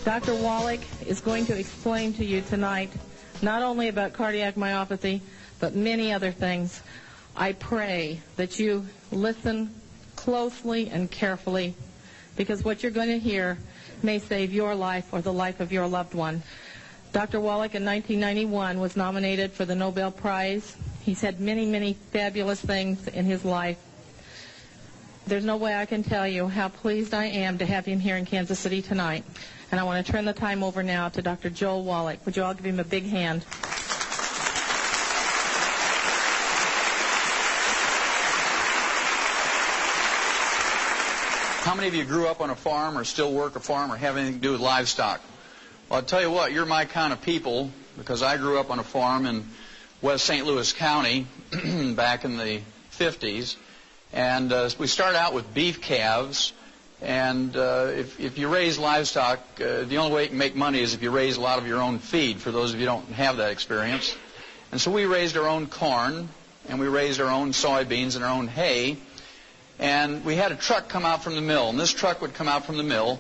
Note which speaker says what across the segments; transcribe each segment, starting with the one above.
Speaker 1: Dr. Wallach is going to explain to you tonight not only about cardiac myopathy, but many other things. I pray that you listen closely and carefully, because what you're going to hear may save your life or the life of your loved one. Dr. Wallach in 1991 was nominated for the Nobel Prize. He's had many, many fabulous things in his life. There's no way I can tell you how pleased I am to have him here in Kansas City tonight. And I want to turn the time over now to Dr. Joel Wallach. Would you all give him a big hand?
Speaker 2: How many of you grew up on a farm or still work a farm or have anything to do with livestock? Well, I'll tell you what, you're my kind of people, because I grew up on a farm in West St. Louis County back in the 50s. And we started out with beef calves. And if you raise livestock, the only way you can make money is if you raise a lot of your own feed, for those of you who don't have that experience. And so we raised our own corn, and we raised our own soybeans and our own hay. And we had a truck come out from the mill, and this truck would come out from the mill,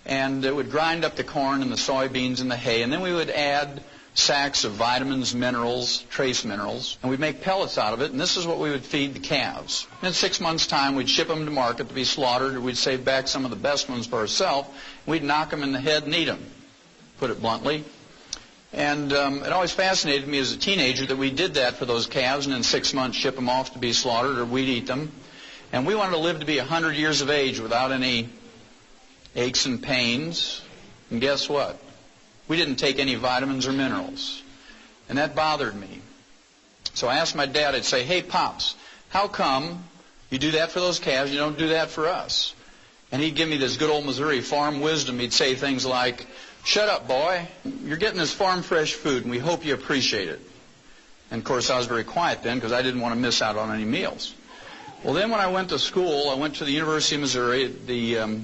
Speaker 2: and it would grind up the corn and the soybeans and the hay, and then we would add sacks of vitamins, minerals, trace minerals, and we'd make pellets out of it, and this is what we would feed the calves. In 6 months' time, we'd ship them to market to be slaughtered, or we'd save back some of the best ones for ourselves. We'd knock them in the head and eat them, put it bluntly. And it always fascinated me as a teenager that we did that for those calves, and in 6 months ship them off to be slaughtered, or we'd eat them. And we wanted to live to be 100 years of age without any aches and pains. And guess what? We didn't take any vitamins or minerals. And that bothered me. So I asked my dad, I'd say, hey, Pops, how come you do that for those calves, you don't do that for us? And he'd give me this good old Missouri farm wisdom. He'd say things like, shut up, boy. You're getting this farm fresh food, and we hope you appreciate it. And, of course, I was very quiet then because I didn't want to miss out on any meals. Well, then when I went to school, I went to the University of Missouri, the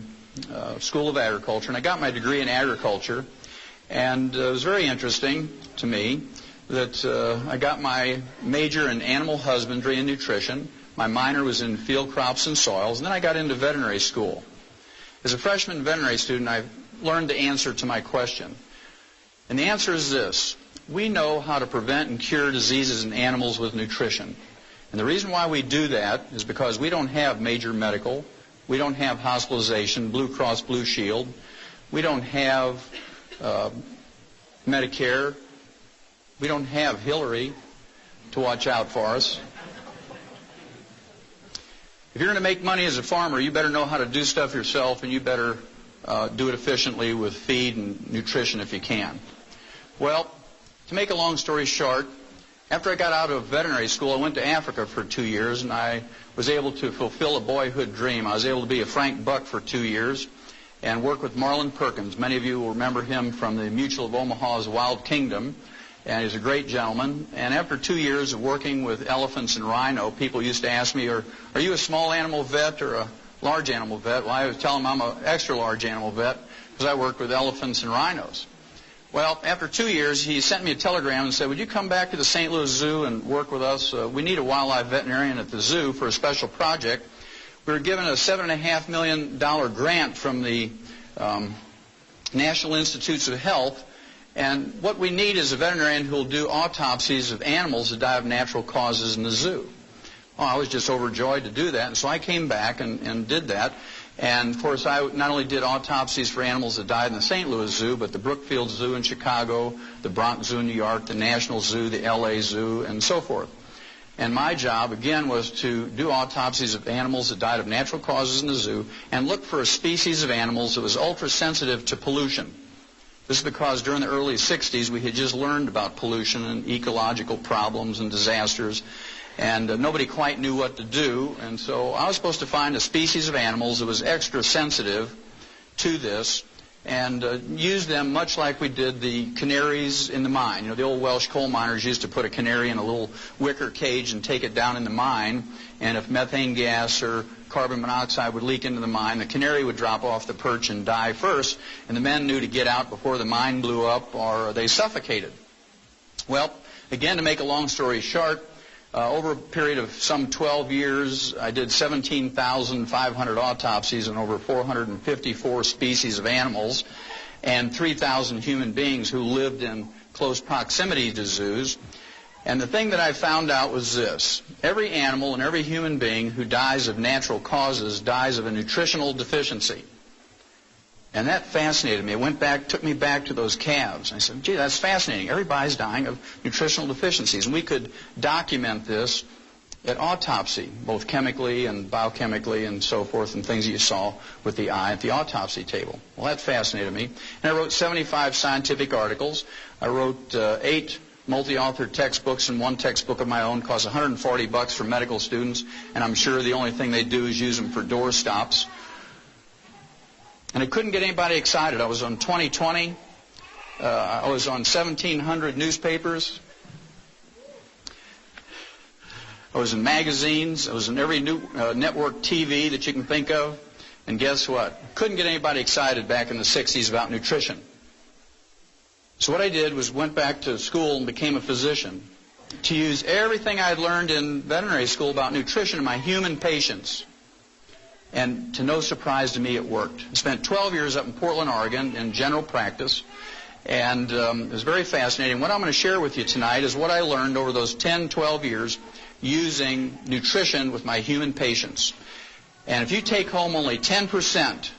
Speaker 2: School of Agriculture, and I got my degree in agriculture. And it was very interesting to me that I got my major in animal husbandry and nutrition. My minor was in field crops and soils, and then I got into veterinary school. As a freshman veterinary student, I learned the answer to my question. And the answer is this: we know how to prevent and cure diseases in animals with nutrition. And the reason why we do that is because we don't have major medical, we don't have hospitalization, Blue Cross Blue Shield, we don't have Medicare, we don't have Hillary to watch out for us. If you're going to make money as a farmer, you better know how to do stuff yourself, and you better do it efficiently with feed and nutrition if you can. Well, to make a long story short, after I got out of veterinary school, I went to Africa for 2 years, and I was able to fulfill a boyhood dream. I was able to be a Frank Buck for 2 years and work with Marlin Perkins. Many of you will remember him from the Mutual of Omaha's Wild Kingdom, and he's a great gentleman. And after 2 years of working with elephants and rhino, people used to ask me, are you a small animal vet or a large animal vet? Well, I would tell them I'm an extra large animal vet because I worked with elephants and rhinos. Well, after 2 years, he sent me a telegram and said, would you come back to the St. Louis Zoo and work with us? We need a wildlife veterinarian at the zoo for a special project. We were given a $7.5 million grant from the National Institutes of Health, and what we need is a veterinarian who will do autopsies of animals that die of natural causes in the zoo. Well, I was just overjoyed to do that, and so I came back and did that. And, of course, I not only did autopsies for animals that died in the St. Louis Zoo, but the Brookfield Zoo in Chicago, the Bronx Zoo in New York, the National Zoo, the L.A. Zoo, and so forth. And my job, again, was to do autopsies of animals that died of natural causes in the zoo and look for a species of animals that was ultra-sensitive to pollution. This is because during the early 60s, we had just learned about pollution and ecological problems and disasters, and nobody quite knew what to do. And so I was supposed to find a species of animals that was extra sensitive to this and use them much like we did the canaries in the mine. You know, the old Welsh coal miners used to put a canary in a little wicker cage and take it down in the mine, and if methane gas or carbon monoxide would leak into the mine, the canary would drop off the perch and die first, and the men knew to get out before the mine blew up or they suffocated. Well, again, to make a long story short, over a period of some 12 years, I did 17,500 autopsies on over 454 species of animals. and 3,000 human beings who lived in close proximity to zoos. And the thing that I found out was this: every animal and every human being who dies of natural causes dies of a nutritional deficiency. And that fascinated me. It took me back to those calves. I said, gee, that's fascinating. Everybody's dying of nutritional deficiencies. And we could document this at autopsy, both chemically and biochemically and so forth, and things that you saw with the eye at the autopsy table. Well, that fascinated me. And I wrote 75 scientific articles. I wrote 8 multi-author textbooks, and 1 textbook of my own costs $140 for medical students, and I'm sure the only thing they do is use them for door stops. And I couldn't get anybody excited. I was on 2020. I was on 1,700 newspapers. I was in magazines. I was in every new network TV that you can think of. And guess what? Couldn't get anybody excited back in the 60s about nutrition. So what I did was went back to school and became a physician to use everything I had learned in veterinary school about nutrition in my human patients. And to no surprise to me, it worked. I spent 12 years up in Portland, Oregon in general practice, and it was very fascinating. What I'm going to share with you tonight is what I learned over those 10, 12 years using nutrition with my human patients. And if you take home only 10%,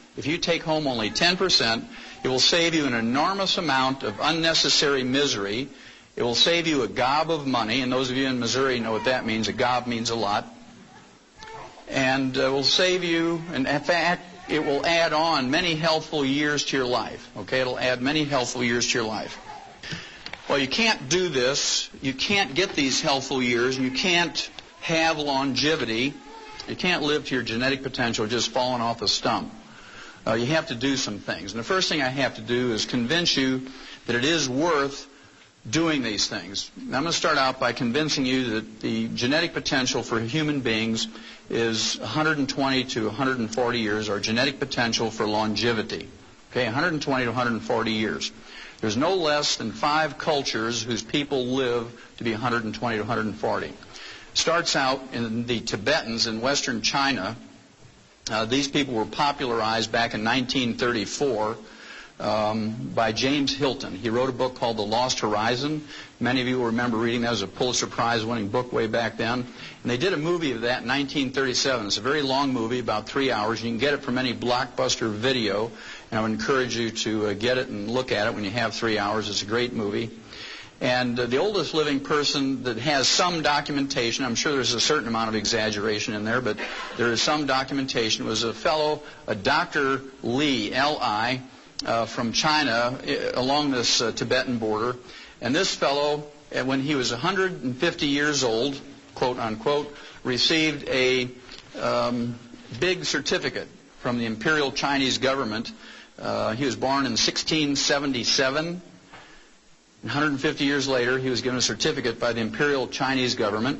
Speaker 2: it will save you an enormous amount of unnecessary misery. It will save you a gob of money, and those of you in Missouri know what that means. A gob means a lot. And will save you, and in fact, it will add on many healthful years to your life. Okay, it'll add many healthful years to your life. Well, you can't do this. You can't get these healthful years. You can't have longevity. You can't live to your genetic potential just falling off a stump. You have to do some things. And the first thing I have to do is convince you that it is worth doing these things. Now, I'm going to start out by convincing you that the genetic potential for human beings is 120 to 140 years, or genetic potential for longevity. Okay, 120 to 140 years. There's no less than 5 cultures whose people live to be 120 to 140. Starts out in the Tibetans in western China. These people were popularized back in 1934 by James Hilton. He wrote a book called The Lost Horizon. Many of you will remember reading that. It was a Pulitzer Prize-winning book way back then. And they did a movie of that in 1937. It's a very long movie, about 3 hours. You can get it from any Blockbuster video, and I would encourage you to get it and look at it when you have 3 hours. It's a great movie. And the oldest living person that has some documentation, I'm sure there's a certain amount of exaggeration in there, but there is some documentation, was a fellow, a Dr. Li, L-I, from China along this Tibetan border. And this fellow, when he was 150 years old, quote unquote, received a big certificate from the Imperial Chinese government. He was born in 1677. 150 years later, he was given a certificate by the Imperial Chinese government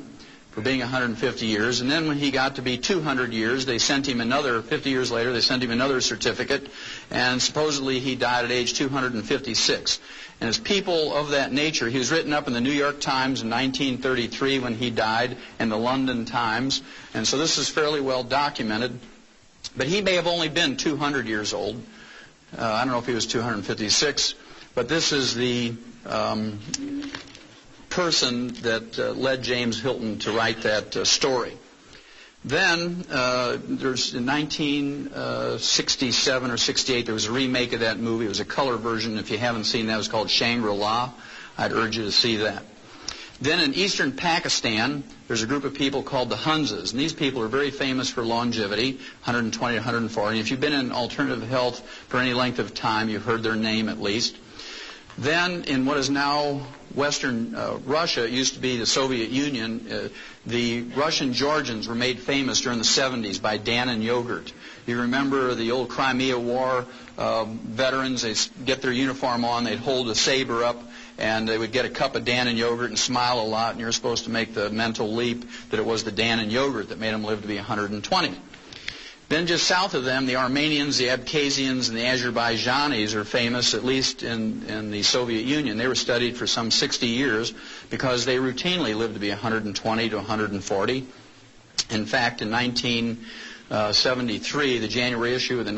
Speaker 2: for being 150 years. And then when he got to be 200 years, they sent him another, 50 years later, they sent him another certificate. And supposedly he died at age 256. And as people of that nature, he was written up in the New York Times in 1933 when he died, and the London Times. And so this is fairly well documented. But he may have only been 200 years old. I don't know if he was 256. But this is the person that led James Hilton to write that story. Then there's in 1967 or 68, there was a remake of that movie. It was a color version. If you haven't seen that, it was called Shangri-La. I'd urge you to see that. Then in eastern Pakistan, there's a group of people called the Hunzas. And these people are very famous for longevity, 120 to 140. And if you've been in alternative health for any length of time, you've heard their name at least. Then in what is now Western Russia, it used to be the Soviet Union, the Russian Georgians were made famous during the 70s by Dannon yogurt. You remember the old Crimea War veterans, they'd get their uniform on, they'd hold a saber up, and they would get a cup of Dannon yogurt and smile a lot, and you're supposed to make the mental leap that it was the Dannon yogurt that made them live to be 120. Then just south of them, the Armenians, the Abkhazians, and the Azerbaijanis are famous, at least in the Soviet Union. They were studied for some 60 years because they routinely lived to be 120 to 140. In fact, in 1973, the January issue of the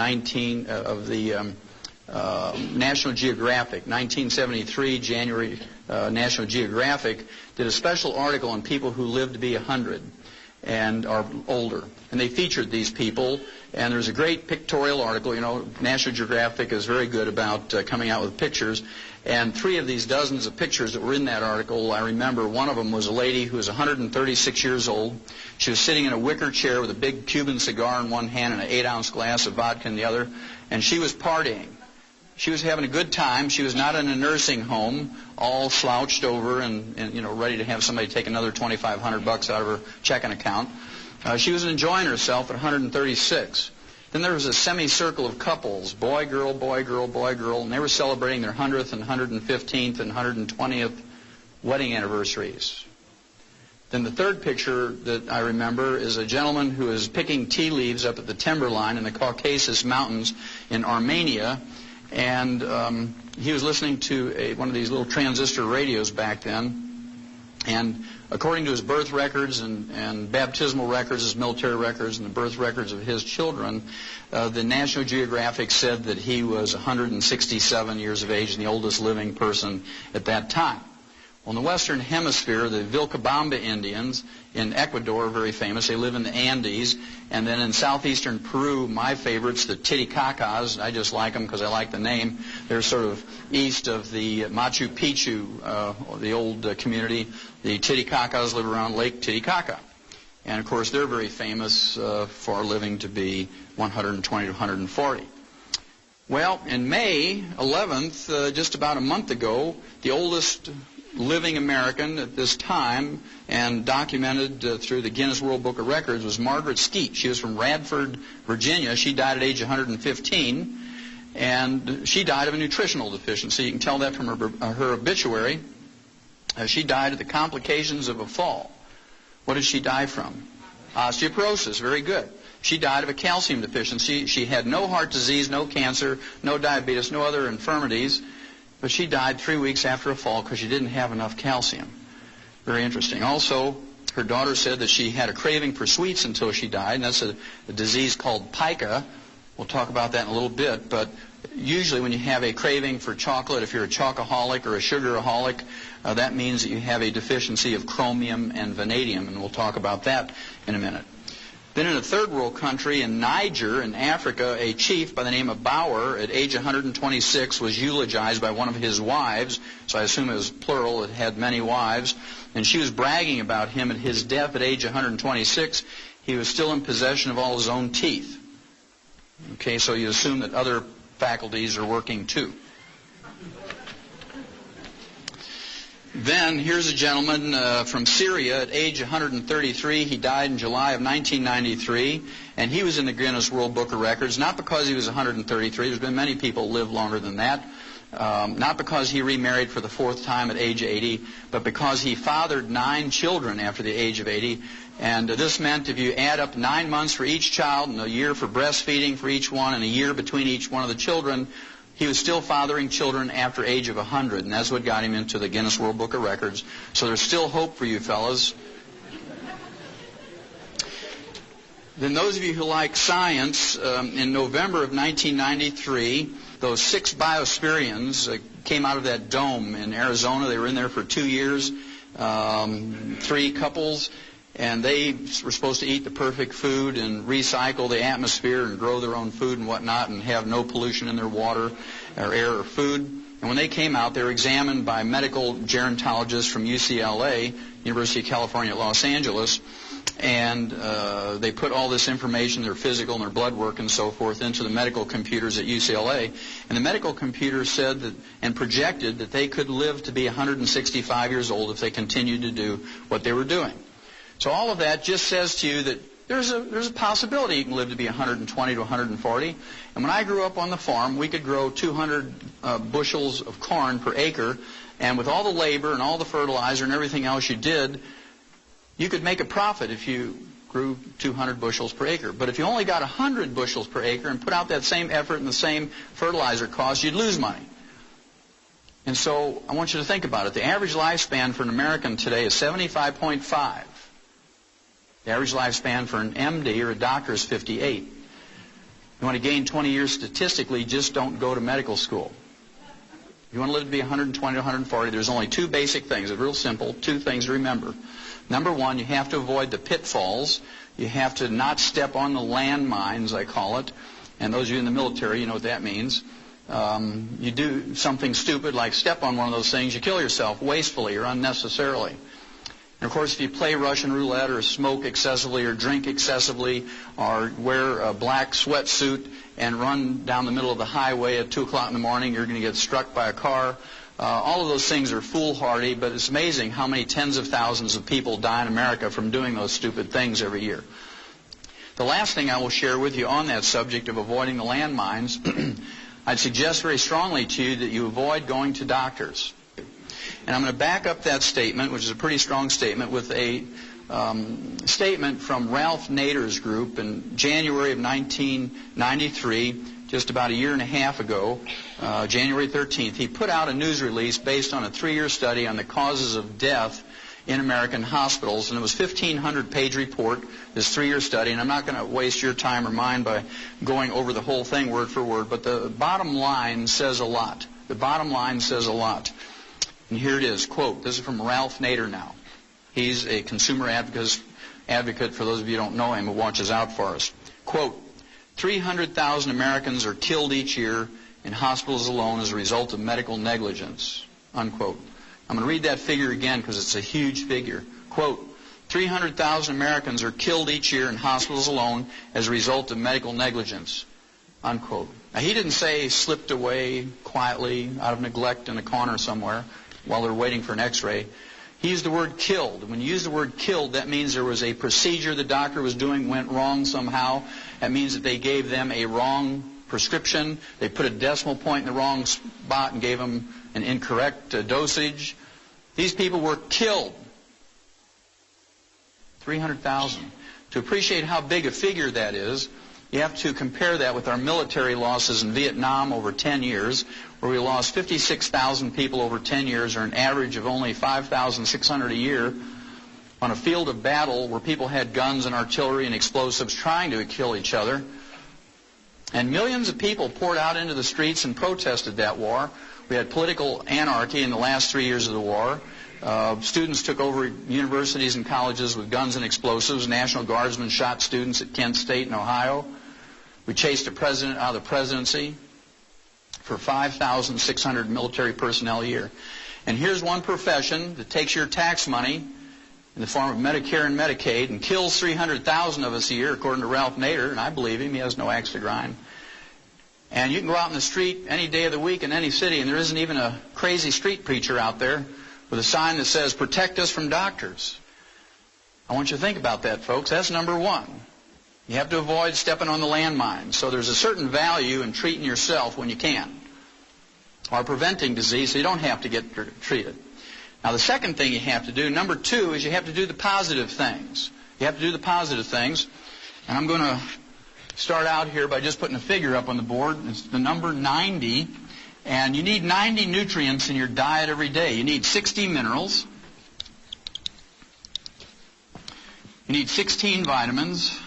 Speaker 2: National Geographic, 1973, January, National Geographic did a special article on people who live to be 100 and are older. And they featured these people, and there's a great pictorial article. You know, National Geographic is very good about coming out with pictures. And 3 of these dozens of pictures that were in that article, I remember one of them was a lady who was 136 years old. She was sitting in a wicker chair with a big Cuban cigar in one hand and an 8-ounce glass of vodka in the other, and she was partying. She was having a good time. She was not in a nursing home, all slouched over and you know, ready to have somebody take another $2,500 out of her checking account. She was enjoying herself at 136. Then there was a semicircle of couples, boy, girl, boy, girl, boy, girl, and they were celebrating their 100th and 115th and 120th wedding anniversaries. Then the third picture that I remember is a gentleman who is picking tea leaves up at the timberline in the Caucasus Mountains in Armenia. And he was listening to one of these little transistor radios back then. And according to his birth records and baptismal records, his military records, and the birth records of his children, the National Geographic said that he was 167 years of age and the oldest living person at that time. Well, in the Western Hemisphere, the Vilcabamba Indians in Ecuador are very famous. They live in the Andes. And then in southeastern Peru, my favorites, the Titicacas. I just like them because I like the name. They're sort of east of the Machu Picchu, the old community. The Titicacas live around Lake Titicaca. And, of course, they're very famous for living to be 120 to 140. Well, in May 11th, just about a month ago, the oldest living American at this time and documented through the Guinness World Book of Records was Margaret Skeet. She was from Radford, Virginia. She died at age 115, and she died of a nutritional deficiency. You can tell that from her obituary. She died of the complications of a fall. What did she die from? Osteoporosis. Very good. She died of a calcium deficiency. She had no heart disease, no cancer, no diabetes, no other infirmities. But she died 3 weeks after a fall because she didn't have enough calcium. Very interesting. Also, her daughter said that she had a craving for sweets until she died, and that's a disease called pica. We'll talk about that in a little bit, but usually when you have a craving for chocolate, if you're a chocoholic or a sugaraholic, that means that you have a deficiency of chromium and vanadium, and we'll talk about that in a minute. Then in a third world country, in Niger, in Africa, a chief by the name of Bauer, at age 126, was eulogized by one of his wives. So I assume it was plural. It had many wives. And she was bragging about him at his death at age 126. He was still in possession of all his own teeth. Okay, so you assume that other faculties are working too. Then here's a gentleman from Syria at age 133. He died in July of 1993, and he was in the Guinness World Book of Records, not because he was 133. There's been many people who live longer than that. Not because he remarried for the 4th time at age 80, but because he fathered 9 children after the age of 80. And this meant if you add up 9 months for each child and a year for breastfeeding for each one and a year between each one of the children, he was still fathering children after age of 100, and that's what got him into the Guinness World Book of Records. So there's still hope for you fellas. Then those of you who like science, in November of 1993, those 6 Biospirians came out of that dome in Arizona. They were in there for 2 years, 3 couples. And they were supposed to eat the perfect food and recycle the atmosphere and grow their own food and whatnot and have no pollution in their water or air or food. And when they came out, they were examined by medical gerontologists from UCLA, University of California at Los Angeles. And they put all this information, their physical and their blood work and so forth, into the medical computers at UCLA. And the medical computer said that and projected that they could live to be 165 years old if they continued to do what they were doing. So all of that just says to you that there's a possibility you can live to be 120 to 140. And when I grew up on the farm, we could grow 200 bushels of corn per acre. And with all the labor and all the fertilizer and everything else you did, you could make a profit if you grew 200 bushels per acre. But if you only got 100 bushels per acre and put out that same effort and the same fertilizer cost, you'd lose money. And so I want you to think about it. The average lifespan for an American today is 75.5. The average lifespan for an MD or a doctor is 58. You want to gain 20 years statistically, just don't go to medical school. You want to live to be 120 to 140, there's only two basic things. It's real simple, two things to remember. Number one, you have to avoid the pitfalls. You have to not step on the landmines, I call it. And those of you in the military, you know what that means. You do something stupid like step on one of those things, you kill yourself wastefully or unnecessarily. And of course, if you play Russian roulette or smoke excessively or drink excessively or wear a black sweatsuit and run down the middle of the highway at 2 o'clock in the morning, you're going to get struck by a car. All of those things are foolhardy, but it's amazing how many tens of thousands of people die in America from doing those stupid things every year. The last thing I will share with you on that subject of avoiding the landmines, I'd suggest very strongly to you that you avoid going to doctors. And I'm going to back up that statement, which is a pretty strong statement, with a statement from Ralph Nader's group in January of 1993, just about a year and a half ago, January 13th. He put out a news release based on a 3-year study on the causes of death in American hospitals, and it was a 1,500-page report, this 3-year study, and I'm not going to waste your time or mine by going over the whole thing word for word, but the bottom line says a lot. The bottom line says a lot. And here it is, quote, this is from Ralph Nader now. He's a consumer advocate, for those of you who don't know him, who watches out for us. Quote, 300,000 Americans are killed each year in hospitals alone as a result of medical negligence, unquote. I'm going to read that figure again because it's a huge figure. Quote, 300,000 Americans are killed each year in hospitals alone as a result of medical negligence, unquote. Now, he didn't say slipped away quietly out of neglect in a corner somewhere while they're waiting for an x-ray. He used the word killed. When you use the word killed, that means there was a procedure the doctor was doing went wrong somehow. That means that they gave them a wrong prescription. They put a decimal point in the wrong spot and gave them an incorrect dosage. These people were killed. 300,000. To appreciate how big a figure that is, you have to compare that with our military losses in Vietnam over 10 years, where we lost 56,000 people over 10 years, or an average of only 5,600 a year, on a field of battle where people had guns and artillery and explosives trying to kill each other. And millions of people poured out into the streets and protested that war. We had political anarchy in the last 3 years of the war. Students took over universities and colleges with guns and explosives. National Guardsmen shot students at Kent State in Ohio. We chased a president out of the presidency for 5,600 military personnel a year. And here's one profession that takes your tax money in the form of Medicare and Medicaid and kills 300,000 of us a year, according to Ralph Nader, and I believe him, he has no axe to grind. And you can go out in the street any day of the week in any city, and there isn't even a crazy street preacher out there with a sign that says, protect us from doctors. I want you to think about that, folks. That's number one. You have to avoid stepping on the landmine. So there's a certain value in treating yourself when you can, or preventing disease so you don't have to get treated. Now, the second thing you have to do, number two, is you have to do the positive things. You have to do the positive things. And I'm going to start out here by just putting a figure up on the board. It's the number 90. And you need 90 nutrients in your diet every day. You need 60 minerals. You need 16 vitamins.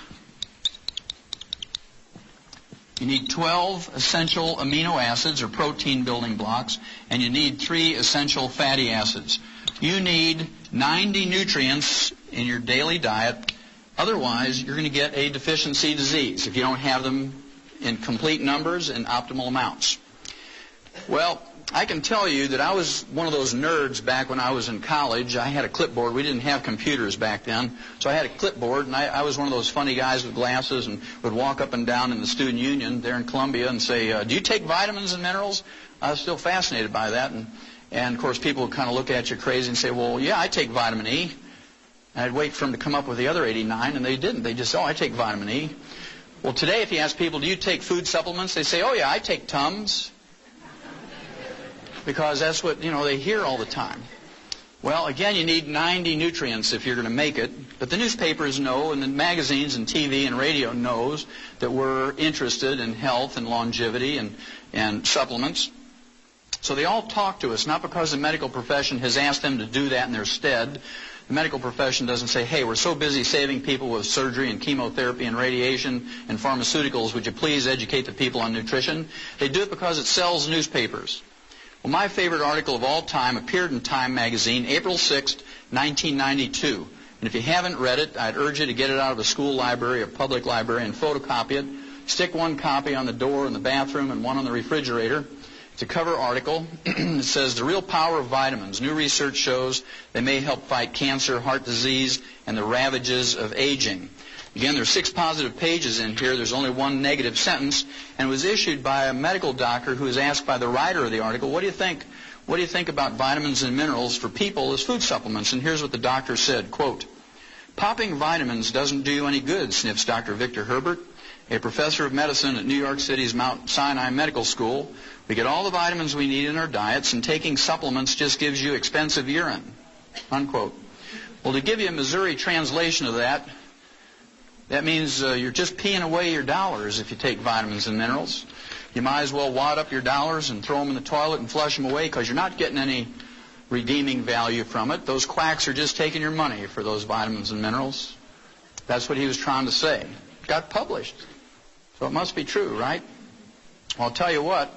Speaker 2: You need 12 essential amino acids or protein building blocks. And you need 3 essential fatty acids. You need 90 nutrients in your daily diet. Otherwise, you're going to get a deficiency disease if you don't have them in complete numbers and optimal amounts. Well, I can tell you that I was one of those nerds back when I was in college. I had a clipboard. We didn't have computers back then. So I had a clipboard, and I was one of those funny guys with glasses and would walk up and down in the student union there in Columbia and say, do you take vitamins and minerals? I was still fascinated by that. And of course, people would kind of look at you crazy and say, well, yeah, I take vitamin E. And I'd wait for them to come up with the other 89, and they didn't. They just, oh, I take vitamin E. Well, today, if you ask people, do you take food supplements? They say, oh, yeah, I take Tums. Because that's what, they hear all the time. Well, again, you need 90 nutrients if you're going to make it. But the newspapers know, and the magazines and TV and radio knows that we're interested in health and longevity and supplements. So they all talk to us, not because the medical profession has asked them to do that in their stead. The medical profession doesn't say, hey, we're so busy saving people with surgery and chemotherapy and radiation and pharmaceuticals, would you please educate the people on nutrition? They do it because it sells newspapers. Well, my favorite article of all time appeared in Time magazine, April 6, 1992. And if you haven't read it, I'd urge you to get it out of a school library or public library and photocopy it. Stick one copy on the door in the bathroom and one on the refrigerator. It's a cover article. It says, the real power of vitamins. New research shows they may help fight cancer, heart disease, and the ravages of aging. Again, there's 6 positive pages in here. There's only 1 negative sentence. And it was issued by a medical doctor who was asked by the writer of the article, what do you think about vitamins and minerals for people as food supplements? And here's what the doctor said, quote, popping vitamins doesn't do you any good, sniffs Dr. Victor Herbert, a professor of medicine at New York City's Mount Sinai Medical School. We get all the vitamins we need in our diets, and taking supplements just gives you expensive urine, unquote. Well, to give you a Missouri translation of that, that means you're just peeing away your dollars if you take vitamins and minerals. You might as well wad up your dollars and throw them in the toilet and flush them away because you're not getting any redeeming value from it. Those quacks are just taking your money for those vitamins and minerals. That's what he was trying to say. It got published. So it must be true, right? Well, I'll tell you what.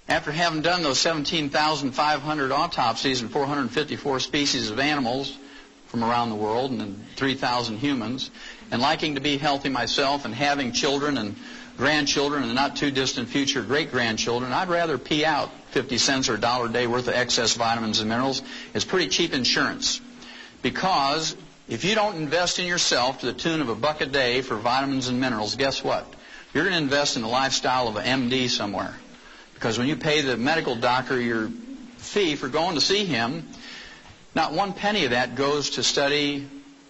Speaker 2: After having done those 17,500 autopsies in 454 species of animals from around the world and in 3,000 humans, and liking to be healthy myself and having children and grandchildren and the not-too-distant future great-grandchildren, I'd rather pee out 50 cents or $1 a day worth of excess vitamins and minerals. It's pretty cheap insurance. Because if you don't invest in yourself to the tune of $1 a day for vitamins and minerals, guess what? You're going to invest in the lifestyle of an MD somewhere. Because when you pay the medical doctor your fee for going to see him, not 1 penny of that goes to study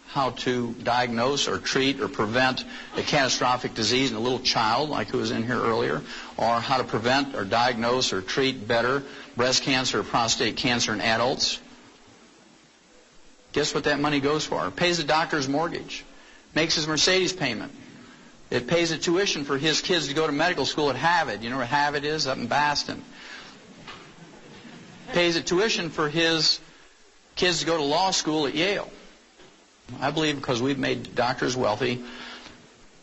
Speaker 2: how to diagnose or treat or prevent a catastrophic disease in a little child, like who was in here earlier, or how to prevent or diagnose or treat better breast cancer or prostate cancer in adults. Guess what that money goes for? It pays the doctor's mortgage, makes his Mercedes payment. It pays the tuition for his kids to go to medical school at Harvard. You know where Harvard is? Up in Boston. Pays the tuition for his kids to go to law school at Yale. I believe because we've made doctors wealthy.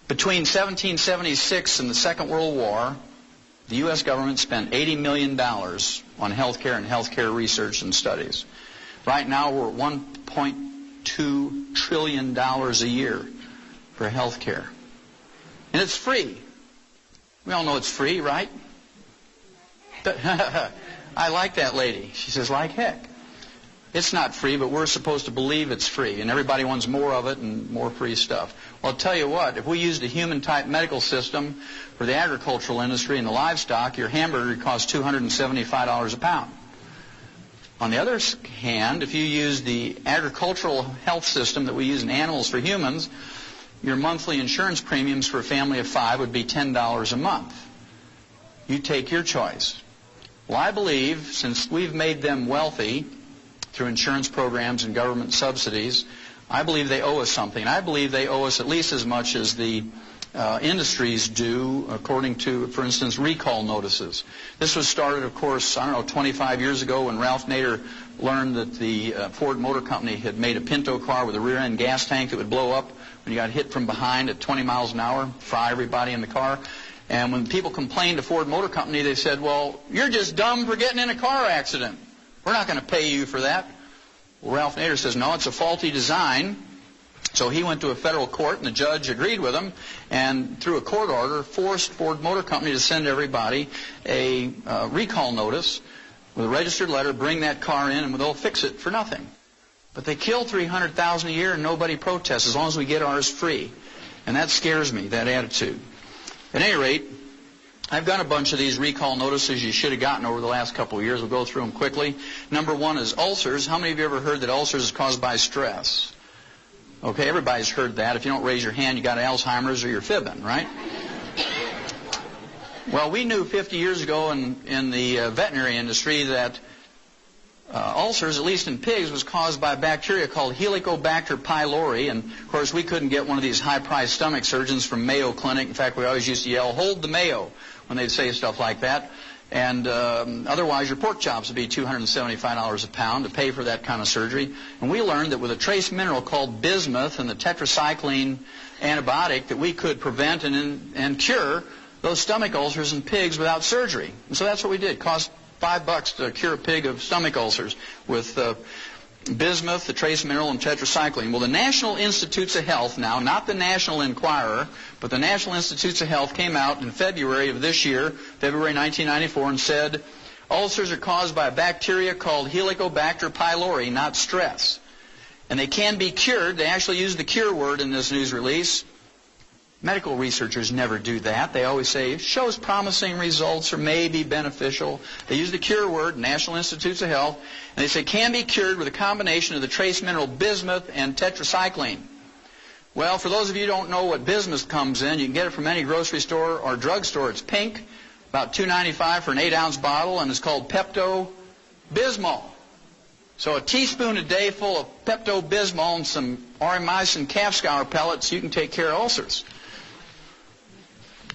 Speaker 2: Between 1776 and the Second World War, the U.S. government spent $80 million on health care and health care research and studies. Right now, we're at $1.2 trillion a year for health care. And it's free. We all know it's free, right? I like that lady. She says, like heck. It's not free, but we're supposed to believe it's free, and everybody wants more of it and more free stuff. Well, I'll tell you what, if we used a human-type medical system for the agricultural industry and the livestock, your hamburger would cost $275 a pound. On the other hand, if you use the agricultural health system that we use in animals for humans, your monthly insurance premiums for a family of 5 would be $10 a month. You take your choice. Well, I believe, since we've made them wealthy through insurance programs and government subsidies, I believe they owe us something. I believe they owe us at least as much as the industries do, according to, for instance, recall notices. This was started, of course, 25 years ago when Ralph Nader learned that the Ford Motor Company had made a Pinto car with a rear-end gas tank that would blow up when you got hit from behind at 20 miles an hour, fry everybody in the car. And when people complained to Ford Motor Company, they said, well, you're just dumb for getting in a car accident. We're not going to pay you for that. Well, Ralph Nader says, no, it's a faulty design. So he went to a federal court, and the judge agreed with him, and through a court order, forced Ford Motor Company to send everybody a recall notice with a registered letter, bring that car in, and they'll fix it for nothing. But they kill 300,000 a year, and nobody protests as long as we get ours free. And that scares me, that attitude. At any rate, I've got a bunch of these recall notices you should have gotten over the last couple of years. We'll go through them quickly. Number 1 is ulcers. How many of you ever heard that ulcers is caused by stress? Okay, everybody's heard that. If you don't raise your hand, you got Alzheimer's or you're fibbing, right? Well, we knew 50 years ago in the veterinary industry that ulcers, at least in pigs, was caused by a bacteria called Helicobacter pylori. And, of course, we couldn't get one of these high-priced stomach surgeons from Mayo Clinic. In fact, we always used to yell, hold the Mayo, when they'd say stuff like that. And otherwise, your pork chops would be $275 a pound to pay for that kind of surgery. And we learned that with a trace mineral called bismuth and the tetracycline antibiotic that we could prevent and cure those stomach ulcers in pigs without surgery. And so that's what we did. It cost $5 to cure a pig of stomach ulcers with bismuth, the trace mineral, and tetracycline. Well, the National Institutes of Health now, not the National Enquirer, but the National Institutes of Health came out in February of this year, February 1994, and said ulcers are caused by a bacteria called Helicobacter pylori, not stress. And they can be cured. They actually use the cure word in this news release. Medical researchers never do that. They always say, shows promising results or may be beneficial. They use the cure word, National Institutes of Health, and they say can be cured with a combination of the trace mineral bismuth and tetracycline. Well, for those of you who don't know what bismuth comes in, you can get it from any grocery store or drugstore. It's pink, about $2.95 for an 8-ounce bottle, and it's called Pepto-Bismol. So a teaspoon a day full of Pepto-Bismol and some aureomycin calf scour pellets, you can take care of ulcers.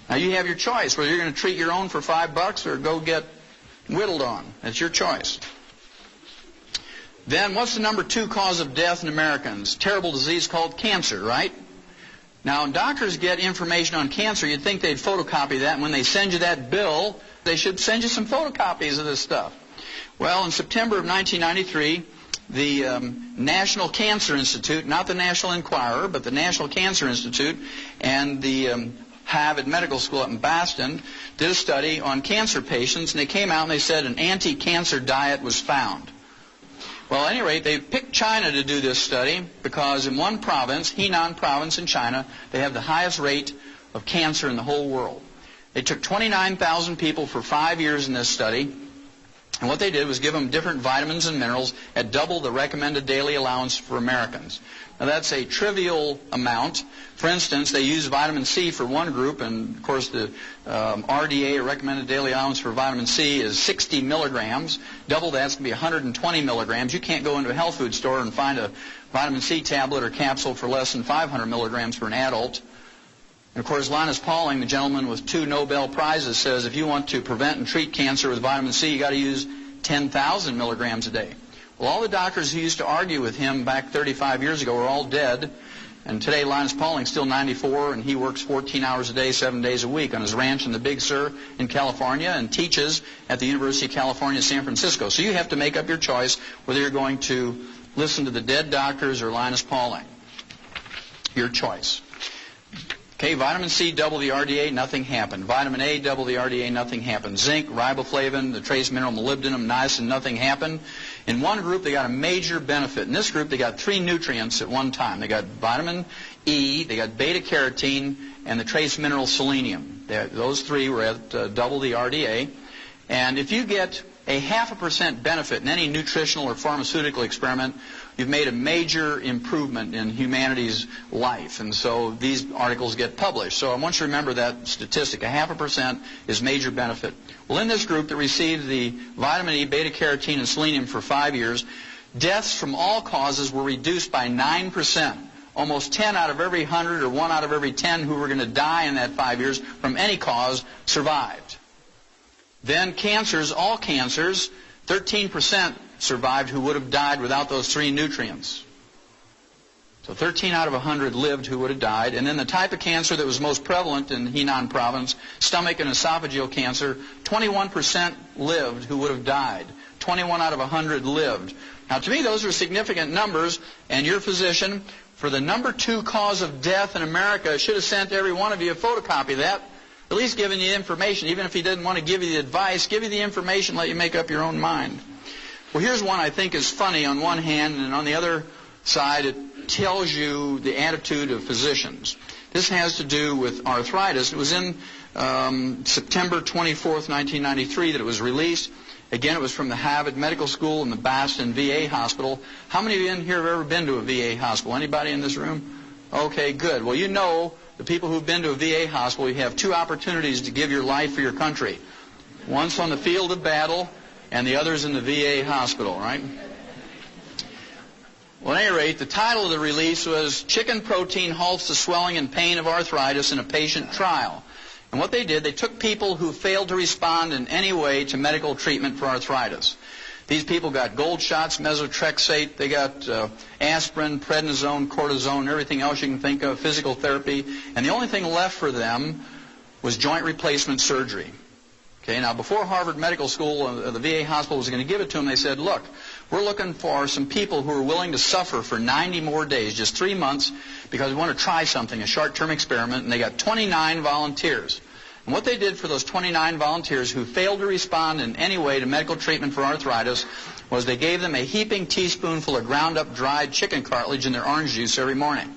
Speaker 2: Now you have your choice, whether you're going to treat your own for $5 or go get whittled on. That's your choice. Then what's the number 2 cause of death in Americans? Terrible disease called cancer, right? Now when doctors get information on cancer, you'd think they'd photocopy that, and when they send you that bill, they should send you some photocopies of this stuff. Well, in September of 1993, the National Cancer Institute, not the National Enquirer, but the National Cancer Institute, and the Harvard Medical School up in Boston did a study on cancer patients, and they came out and they said an anti-cancer diet was found. Well, at any rate, they picked China to do this study because in one province, Henan province in China, they have the highest rate of cancer in the whole world. They took 29,000 people for 5 years in this study, and what they did was give them different vitamins and minerals at double the recommended daily allowance for Americans. Now that's a trivial amount. For instance, they used vitamin C for one group, and of course the RDA, or recommended daily allowance for vitamin C, is 60 milligrams. Double that's going to be 120 milligrams. You can't go into a health food store and find a vitamin C tablet or capsule for less than 500 milligrams for an adult. And of course, Linus Pauling, the gentleman with 2 Nobel Prizes, says if you want to prevent and treat cancer with vitamin C, you got to use 10,000 milligrams a day. Well, all the doctors who used to argue with him back 35 years ago are all dead. And today, Linus Pauling's still 94, and he works 14 hours a day, 7 days a week on his ranch in the Big Sur in California and teaches at the University of California, San Francisco. So you have to make up your choice whether you're going to listen to the dead doctors or Linus Pauling. Your choice. Okay, vitamin C, double the RDA, nothing happened. Vitamin A, double the RDA, nothing happened. Zinc, riboflavin, the trace mineral molybdenum, niacin, nothing happened. In one group, they got a major benefit. In this group, they got 3 nutrients at one time. They got vitamin E, they got beta-carotene, and the trace mineral selenium. Those 3 were at double the RDA. And if you get a 0.5% benefit in any nutritional or pharmaceutical experiment, you've made a major improvement in humanity's life. And so these articles get published. So I want you to remember that statistic. 0.5% is major benefit. Well, in this group that received the vitamin E, beta-carotene, and selenium for 5 years, deaths from all causes were reduced by 9%. Almost 10 out of every 100 or 1 out of every 10 who were going to die in that 5 years from any cause survived. Then cancers, all cancers, 13% survived who would have died without those 3 nutrients. So 13 out of 100 lived who would have died. And then the type of cancer that was most prevalent in Henan province, stomach and esophageal cancer, 21% lived who would have died. 21 out of 100 lived. Now to me those are significant numbers, and your physician, for the number 2 cause of death in America, should have sent every one of you a photocopy of that, at least giving you information. Even if he didn't want to give you the advice, give you the information, let you make up your own mind. Well, here's one I think is funny on one hand, and on the other side it tells you the attitude of physicians. This has to do with arthritis. It was in September 24th, 1993 that it was released. Again, it was from the Harvard Medical School and the Boston VA Hospital. How many of you in here have ever been to a VA hospital? Anybody in this room? Okay, good. Well, you know the people who've been to a VA hospital, you have 2 opportunities to give your life for your country. Once on the field of battle, and the others in the VA hospital, right? Well, at any rate, the title of the release was Chicken Protein Halts the Swelling and Pain of Arthritis in a Patient Trial. And what they did, they took people who failed to respond in any way to medical treatment for arthritis. These people got gold shots, methotrexate, they got aspirin, prednisone, cortisone, everything else you can think of, physical therapy, and the only thing left for them was joint replacement surgery. Okay, now before Harvard Medical School, the VA hospital was going to give it to them, they said, look, we're looking for some people who are willing to suffer for 90 more days, just 3 months, because we want to try something, a short-term experiment, and they got 29 volunteers. And what they did for those 29 volunteers who failed to respond in any way to medical treatment for arthritis was they gave them a heaping teaspoonful of ground-up dried chicken cartilage in their orange juice every morning.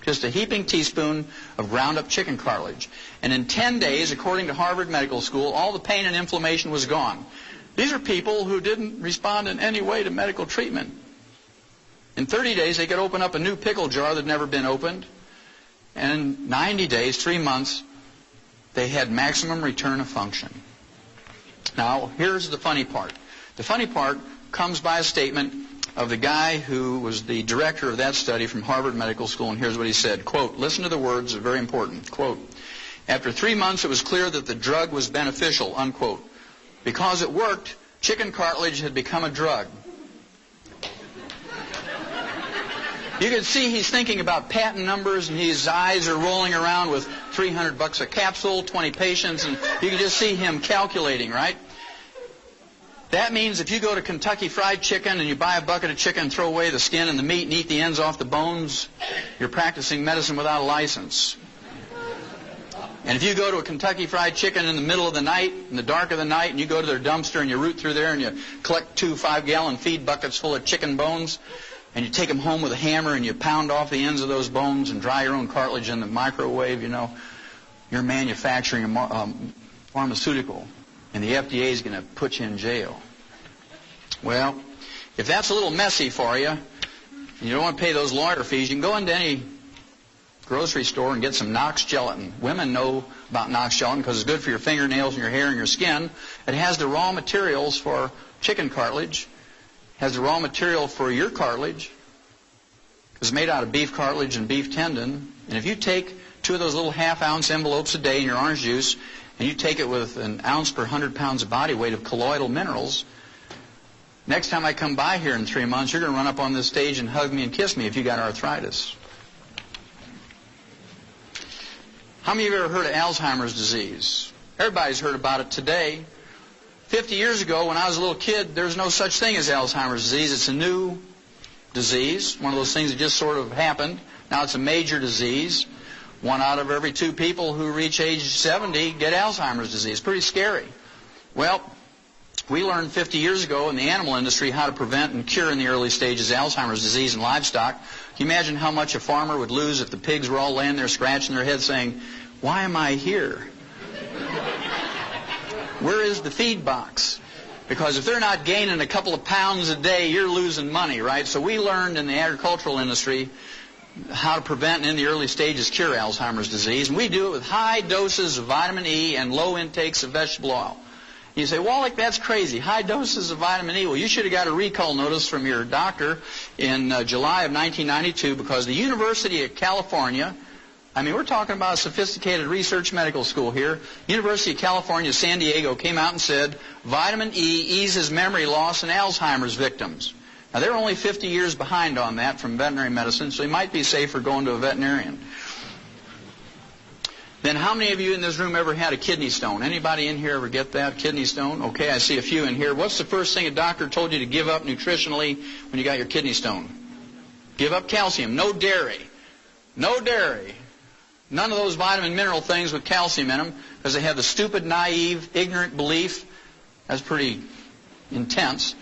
Speaker 2: Just a heaping teaspoon of ground-up chicken cartilage. And in 10 days, according to Harvard Medical School, all the pain and inflammation was gone. These are people who didn't respond in any way to medical treatment. In 30 days, they could open up a new pickle jar that had never been opened. And in 90 days, 3 months, they had maximum return of function. Now, here's the funny part. The funny part comes by a statement of the guy who was the director of that study from Harvard Medical School, and here's what he said. Quote, listen to the words, they're very important. Quote, after 3 months, it was clear that the drug was beneficial, unquote. Because it worked, chicken cartilage had become a drug. You can see he's thinking about patent numbers, and his eyes are rolling around with $300 a capsule, 20 patients, and you can just see him calculating, right? That means if you go to Kentucky Fried Chicken and you buy a bucket of chicken and throw away the skin and the meat and eat the ends off the bones, you're practicing medicine without a license. And if you go to a Kentucky Fried Chicken in the middle of the night, in the dark of the night, and you go to their dumpster and you root through there and you collect 2 5-gallon feed buckets full of chicken bones, and you take them home with a hammer and you pound off the ends of those bones and dry your own cartilage in the microwave, you know, you're manufacturing a pharmaceutical, and the FDA is going to put you in jail. Well, if that's a little messy for you, and you don't want to pay those lawyer fees, you can go into any grocery store and get some Knox gelatin. Women know about Knox gelatin because it's good for your fingernails and your hair and your skin. It has the raw materials for chicken cartilage. Has the raw material for your cartilage. It's made out of beef cartilage and beef tendon. And if you take 2 of those little half-ounce envelopes a day in your orange juice, and you take it with an ounce per 100 pounds of body weight of colloidal minerals, next time I come by here in 3 months, you're going to run up on this stage and hug me and kiss me if you got arthritis. How many of you have ever heard of Alzheimer's disease? Everybody's heard about it today. 50 years ago, when I was a little kid, there was no such thing as Alzheimer's disease. It's a new disease, one of those things that just sort of happened. Now it's a major disease. 1 out of every 2 people who reach age 70 get Alzheimer's disease. Pretty scary. Well, we learned 50 years ago in the animal industry how to prevent and cure in the early stages Alzheimer's disease in livestock. Can you imagine how much a farmer would lose if the pigs were all laying there scratching their heads saying, why am I here? Where is the feed box? Because if they're not gaining a couple of pounds a day, you're losing money, right? So we learned in the agricultural industry how to prevent and in the early stages cure Alzheimer's disease. And we do it with high doses of vitamin E and low intakes of vegetable oil. You say, Wallach, that's crazy. High doses of vitamin E. Well, you should have got a recall notice from your doctor in July of 1992 because the University of California, I mean, we're talking about a sophisticated research medical school here. University of California, San Diego came out and said vitamin E eases memory loss in Alzheimer's victims. Now, they're only 50 years behind on that from veterinary medicine, so you might be safer going to a veterinarian. Then how many of you in this room ever had a kidney stone? Anybody in here ever get that, kidney stone? Okay, I see a few in here. What's the first thing a doctor told you to give up nutritionally when you got your kidney stone? Give up calcium. No dairy. No dairy. None of those vitamin mineral things with calcium in them because they have the stupid, naive, ignorant belief. That's pretty intense.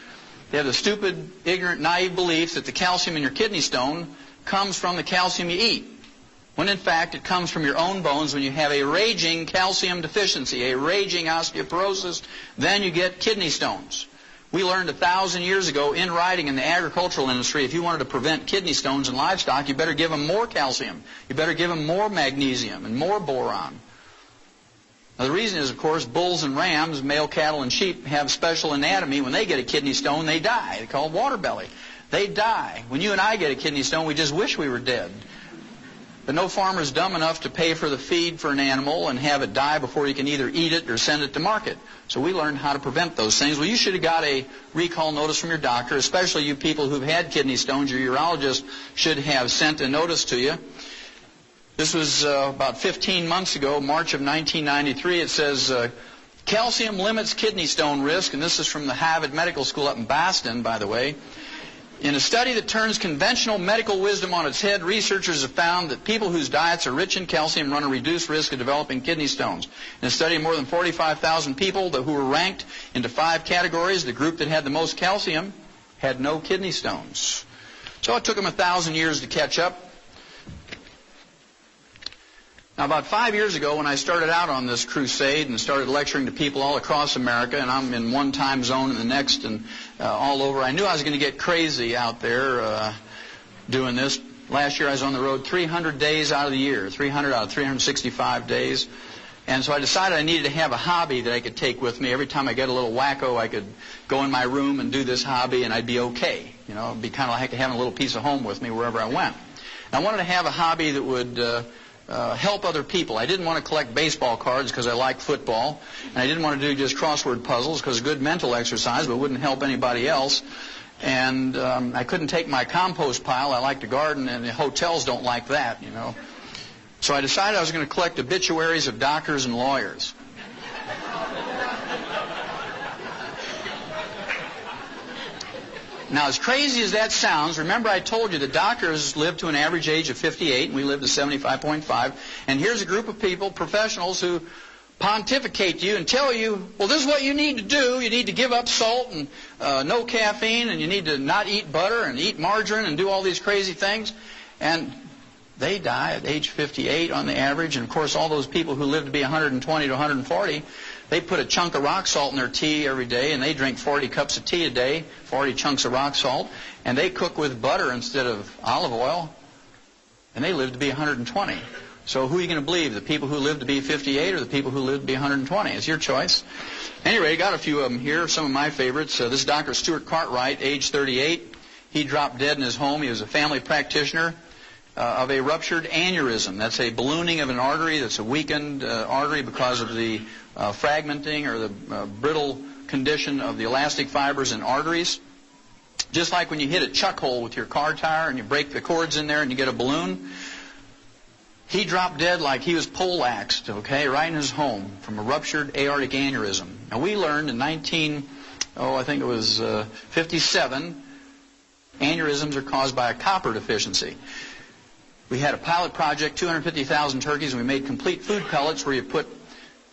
Speaker 2: They have the stupid, ignorant, naive belief that the calcium in your kidney stone comes from the calcium you eat, when in fact it comes from your own bones. When you have a raging calcium deficiency, a raging osteoporosis, then you get kidney stones. We learned 1,000 years ago in writing in the agricultural industry, if you wanted to prevent kidney stones in livestock, you better give them more calcium. You better give them more magnesium and more boron. Now, the reason is, of course, bulls and rams, male cattle and sheep, have special anatomy. When they get a kidney stone, they die. They're called water belly. They die. When you and I get a kidney stone, we just wish we were dead. But no farmer is dumb enough to pay for the feed for an animal and have it die before he can either eat it or send it to market. So we learned how to prevent those things. Well, you should have got a recall notice from your doctor, especially you people who've had kidney stones. Your urologist should have sent a notice to you. This was about 15 months ago, March of 1993. It says, calcium limits kidney stone risk, and this is from the Harvard Medical School up in Boston, by the way. In a study that turns conventional medical wisdom on its head, researchers have found that people whose diets are rich in calcium run a reduced risk of developing kidney stones. In a study of more than 45,000 people who were ranked into 5 categories, the group that had the most calcium had no kidney stones. So it took them 1,000 years to catch up. Now, about 5 years ago, when I started out on this crusade and started lecturing to people all across America, and I'm in one time zone and the next and all over, I knew I was going to get crazy out there doing this. Last year I was on the road 300 days out of the year, 300 out of 365 days. And so I decided I needed to have a hobby that I could take with me. Every time I get a little wacko, I could go in my room and do this hobby, and I'd be okay. You know, it'd be kind of like having a little piece of home with me wherever I went. And I wanted to have a hobby that would help other people. I didn't want to collect baseball cards because I like football, and I didn't want to do just crossword puzzles because it's good mental exercise but wouldn't help anybody else. And I couldn't take my compost pile. I like to garden, and the hotels don't like that, you know. So I decided I was going to collect obituaries of doctors and lawyers. Now, as crazy as that sounds, remember I told you the doctors live to an average age of 58, and we live to 75.5. And here's a group of people, professionals, who pontificate to you and tell you, well, this is what you need to do. You need to give up salt and no caffeine, and you need to not eat butter and eat margarine and do all these crazy things. And they die at age 58 on the average. And, of course, all those people who live to be 120 to 140, they put a chunk of rock salt in their tea every day, and they drink 40 cups of tea a day, 40 chunks of rock salt, and they cook with butter instead of olive oil, and they live to be 120. So who are you going to believe, the people who live to be 58 or the people who live to be 120? It's your choice. Anyway, I got a few of them here, some of my favorites. This is Dr. Stuart Cartwright, age 38. He dropped dead in his home. He was a family practitioner of a ruptured aneurysm. That's a ballooning of an artery that's a weakened artery because of the fragmenting or the brittle condition of the elastic fibers in arteries. Just like when you hit a chuck hole with your car tire and you break the cords in there and you get a balloon. He dropped dead like he was poleaxed, okay, right in his home from a ruptured aortic aneurysm. Now, we learned in 57, aneurysms are caused by a copper deficiency. We had a pilot project, 250,000 turkeys, and we made complete food pellets where you put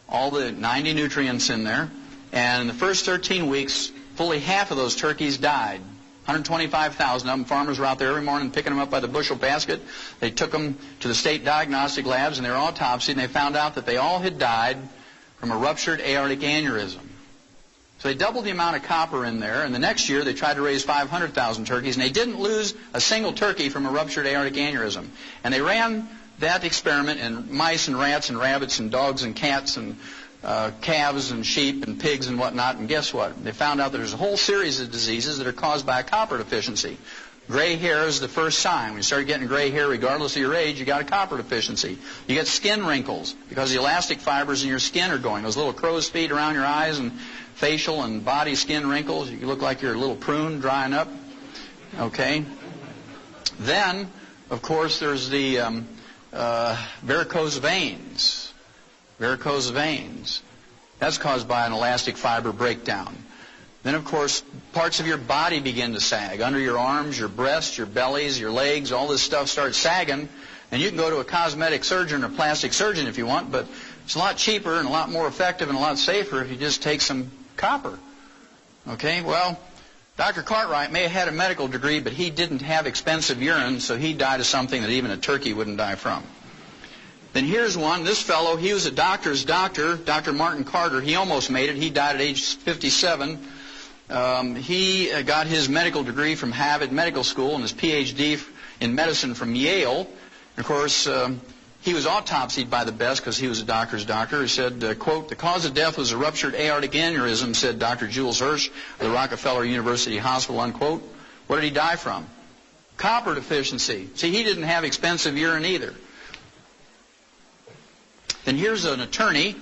Speaker 2: all the 90 nutrients in there. And in the first 13 weeks, fully half of those turkeys died. 125,000 of them. Farmers were out there every morning picking them up by the bushel basket. They took them to the state diagnostic labs, and they were autopsied, and they found out that they all had died from a ruptured aortic aneurysm. So they doubled the amount of copper in there, and the next year they tried to raise 500,000 turkeys, and they didn't lose a single turkey from a ruptured aortic aneurysm. And they ran that experiment in mice and rats and rabbits and dogs and cats and calves and sheep and pigs and whatnot, and guess what? They found out that there's a whole series of diseases that are caused by a copper deficiency. Gray hair is the first sign. When you start getting gray hair, regardless of your age, you got a copper deficiency. You get skin wrinkles because the elastic fibers in your skin are going. Those little crow's feet around your eyes and facial and body skin wrinkles. You look like you're a little prune drying up. Okay? Then, of course, there's the varicose veins. Varicose veins. That's caused by an elastic fiber breakdown. Then, of course, parts of your body begin to sag. Under your arms, your breasts, your bellies, your legs, all this stuff starts sagging. And you can go to a cosmetic surgeon or plastic surgeon if you want, but it's a lot cheaper and a lot more effective and a lot safer if you just take some copper. Okay, well, Dr. Cartwright may have had a medical degree, but he didn't have expensive urine, so he died of something that even a turkey wouldn't die from. Then here's one. This fellow, he was a doctor's doctor, Dr. Martin Carter. He almost made it. He died at age 57. He got his medical degree from Harvard Medical School and his Ph.D. in medicine from Yale. And of course, he was autopsied by the best because he was a doctor's doctor. He said, quote, "The cause of death was a ruptured aortic aneurysm," said Dr. Jules Hirsch of the Rockefeller University Hospital, unquote. What did he die from? Copper deficiency. See, he didn't have expensive urine either. Then here's an attorney.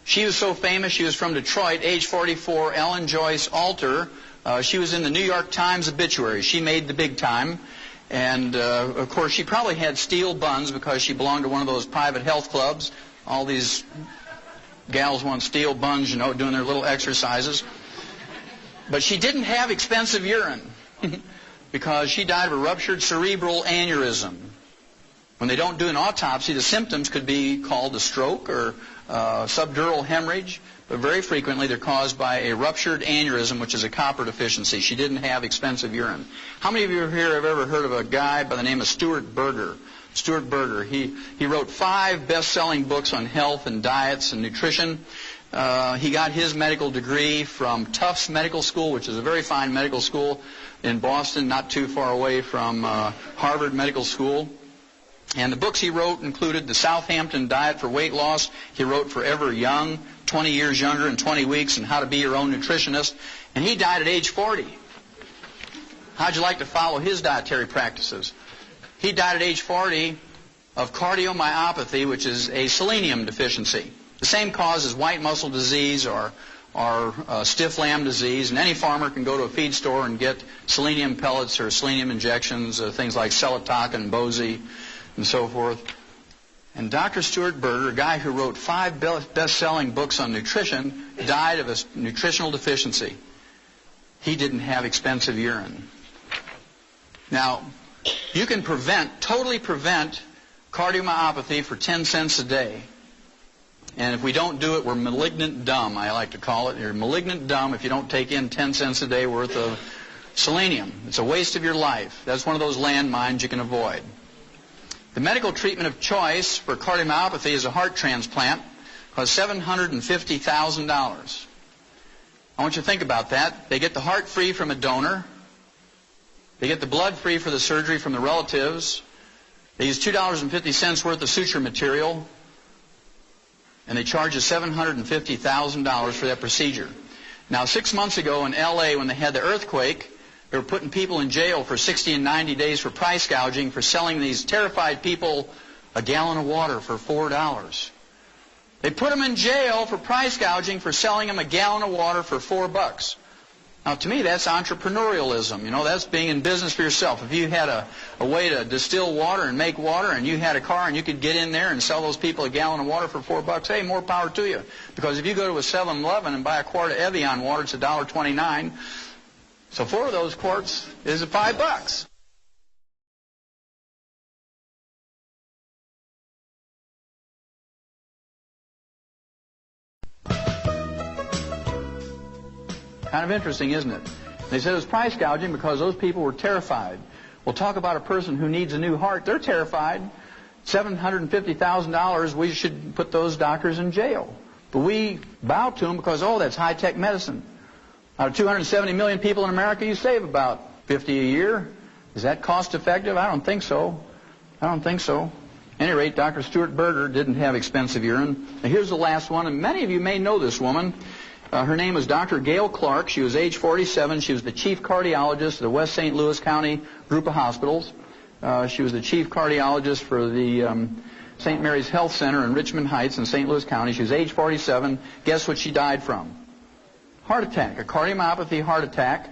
Speaker 2: She was so famous, she was from Detroit, age 44, Ellen Joyce Alter. She was in the New York Times obituary. She made the big time. And, of course, she probably had steel buns because she belonged to one of those private health clubs. All these gals want steel buns, you know, doing their little exercises. But she didn't have expensive urine because she died of a ruptured cerebral aneurysm. When they don't do an autopsy, the symptoms could be called a stroke or subdural hemorrhage, but very frequently they're caused by a ruptured aneurysm, which is a copper deficiency. She didn't have expensive urine. How many of you here have ever heard of a guy by the name of Stuart Berger? Stuart Berger. He wrote 5 best-selling books on health and diets and nutrition. He got his medical degree from Tufts Medical School, which is a very fine medical school in Boston, not too far away from Harvard Medical School. And the books he wrote included The Southampton Diet for Weight Loss. He wrote Forever Young, 20 Years Younger in 20 Weeks, and How to Be Your Own Nutritionist. And he died at age 40. How'd you like to follow his dietary practices? He died at age 40 of cardiomyopathy, which is a selenium deficiency. The same cause as white muscle disease or stiff lamb disease. And any farmer can go to a feed store and get selenium pellets or selenium injections, things like Selatoc and Bozy and so forth. And Dr. Stuart Berger, a guy who wrote 5 best-selling books on nutrition, died of a nutritional deficiency. He didn't have expensive urine. Now, you can totally prevent cardiomyopathy for 10 cents a day. And if we don't do it, we're malignant dumb, I like to call it. You're malignant dumb if you don't take in 10 cents a day worth of selenium. It's a waste of your life. That's one of those landmines you can avoid. The medical treatment of choice for cardiomyopathy is a heart transplant. Costs $750,000. I want you to think about that. They get the heart free from a donor. They get the blood free for the surgery from the relatives. They use $2.50 worth of suture material. And they charge us $750,000 for that procedure. Now, 6 months ago in L.A., when they had the earthquake, they were putting people in jail for 60 and 90 days for price gouging for selling these terrified people a gallon of water for $4. They put them in jail for price gouging for selling them a gallon of water for $4. Now, to me, that's entrepreneurialism. You know, that's being in business for yourself. If you had a way to distill water and make water, and you had a car and you could get in there and sell those people a gallon of water for $4, hey, more power to you. Because if you go to a 7-Eleven and buy a quart of Evian water, it's $1.29. So 4 of those quarts is $5. Kind of interesting, isn't it? They said it was price gouging because those people were terrified. Well, talk about a person who needs a new heart. They're terrified. $750,000, we should put those doctors in jail. But we bow to them because, oh, that's high-tech medicine. Out of 270 million people in America, you save about 50 a year. Is that cost-effective? I don't think so. I don't think so. At any rate, Dr. Stuart Berger didn't have expensive urine. Now, here's the last one, and many of you may know this woman. Her name was Dr. Gail Clark. She was age 47. She was the chief cardiologist of the West St. Louis County group of hospitals. She was the chief cardiologist for the St. Mary's Health Center in Richmond Heights in St. Louis County. She was age 47. Guess what she died from? Heart attack, a cardiomyopathy heart attack.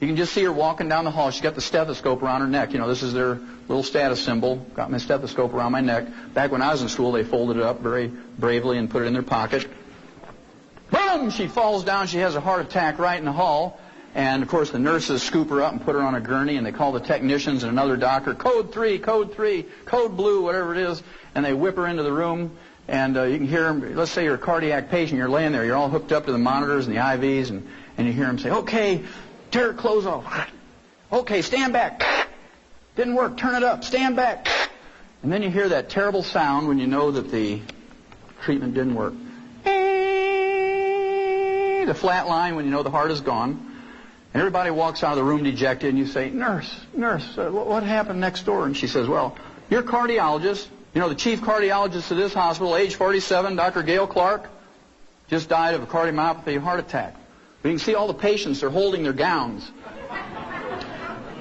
Speaker 2: You can just see her walking down the hall. She's got the stethoscope around her neck. You know, this is their little status symbol. Got my stethoscope around my neck. Back when I was in school, they folded it up very bravely and put it in their pocket. Boom! She falls down. She has a heart attack right in the hall. And, of course, the nurses scoop her up and put her on a gurney, and they call the technicians and another doctor, code 3, code blue, whatever it is, and they whip her into the room. And you can hear them, let's say you're a cardiac patient, you're laying there, you're all hooked up to the monitors and the IVs, and you hear them say, okay, tear her clothes off. Okay, stand back. Didn't work, turn it up, stand back. And then you hear that terrible sound when you know that the treatment didn't work. The flat line when you know the heart is gone. And everybody walks out of the room dejected, and you say, nurse, what happened next door? And she says, well, your cardiologist, you know, the chief cardiologist of this hospital, age 47, Dr. Gail Clark, just died of a cardiomyopathy heart attack. But you can see all the patients, they're holding their gowns.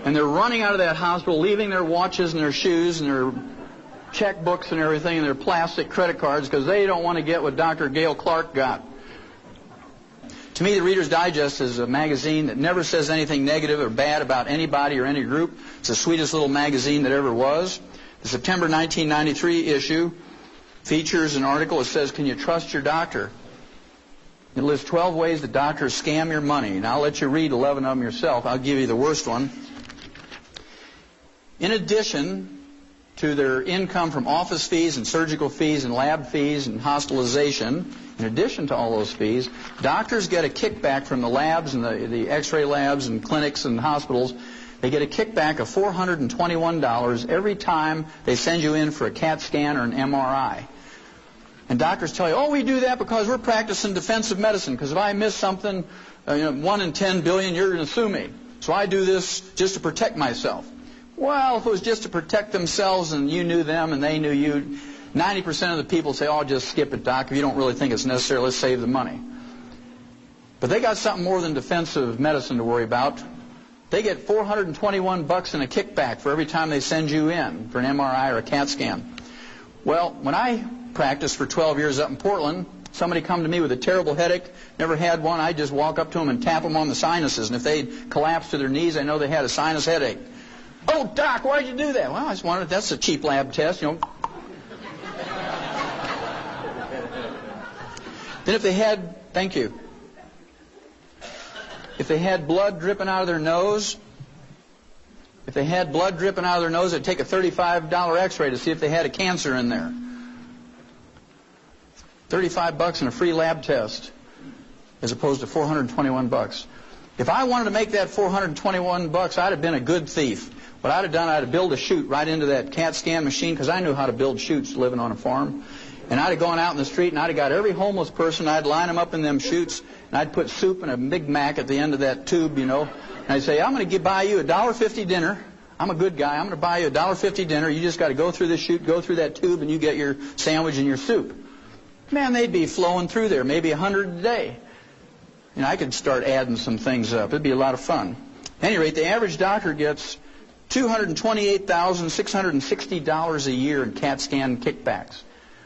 Speaker 2: And they're running out of that hospital, leaving their watches and their shoes and their checkbooks and everything and their plastic credit cards because they don't want to get what Dr. Gail Clark got. To me, the Reader's Digest is a magazine that never says anything negative or bad about anybody or any group. It's the sweetest little magazine that ever was. The September 1993 issue features an article that says, "Can you trust your doctor?" It lists 12 ways that doctors scam your money. And I'll let you read 11 of them yourself. I'll give you the worst one. In addition to their income from office fees and surgical fees and lab fees and hospitalization, in addition to all those fees, doctors get a kickback from the labs and the x-ray labs and clinics and hospitals. They get a kickback of $421 every time they send you in for a CAT scan or an MRI. And doctors tell you, oh, we do that because we're practicing defensive medicine, because if I miss something, 1 in 10 billion, you're going to sue me. So I do this just to protect myself. Well, if it was just to protect themselves and you knew them and they knew you, 90% of the people say, oh, just skip it, doc. If you don't really think it's necessary, let's save the money. But they got something more than defensive medicine to worry about. They get $421 in a kickback for every time they send you in for an MRI or a CAT scan. Well, when I practiced for 12 years up in Portland, somebody come to me with a terrible headache, never had one, I'd just walk up to them and tap them on the sinuses, and if they'd collapse to their knees, I know they had a sinus headache. Oh, doc, why'd you do that? Well, I just wanted, that's a cheap lab test, Then if they had, thank you, if they had blood dripping out of their nose, they'd take a $35 x-ray to see if they had a cancer in there. $35 in a free lab test as opposed to $421. If I wanted to make that $421, I'd have been a good thief. What I'd have done, I'd have built a chute right into that CAT scan machine, because I knew how to build chutes living on a farm. And I'd have gone out in the street and I'd have got every homeless person, I'd line them up in them chutes, and I'd put soup and a Big Mac at the end of that tube, And I'd say, I'm going to buy you a $1.50 dinner. I'm a good guy. I'm going to buy you a $1.50 dinner. You just got to go through this chute, go through that tube, and you get your sandwich and your soup. Man, they'd be flowing through there, maybe 100 a day. I could start adding some things up. It'd be a lot of fun. At any rate, the average doctor gets $228,660 a year in CAT scan kickbacks.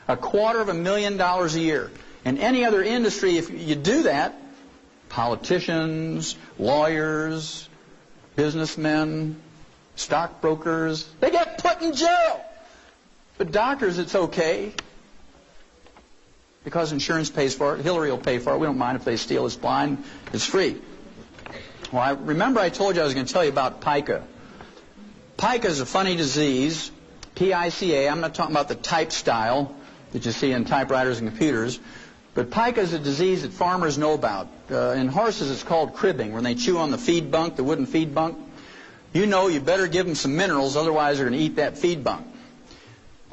Speaker 2: $250,000 a year. In any other industry, if you do that, politicians, lawyers, businessmen, stockbrokers, they get put in jail. But doctors, it's okay, because insurance pays for it. Hillary will pay for it. We don't mind if they steal. It's blind. It's free. Well, I told you I was going to tell you about pica. Pica is a funny disease, P-I-C-A. I'm not talking about the type style that you see in typewriters and computers. But pica is a disease that farmers know about. In horses, it's called cribbing, when they chew on the feed bunk, the wooden feed bunk. You better give them some minerals, otherwise they're going to eat that feed bunk.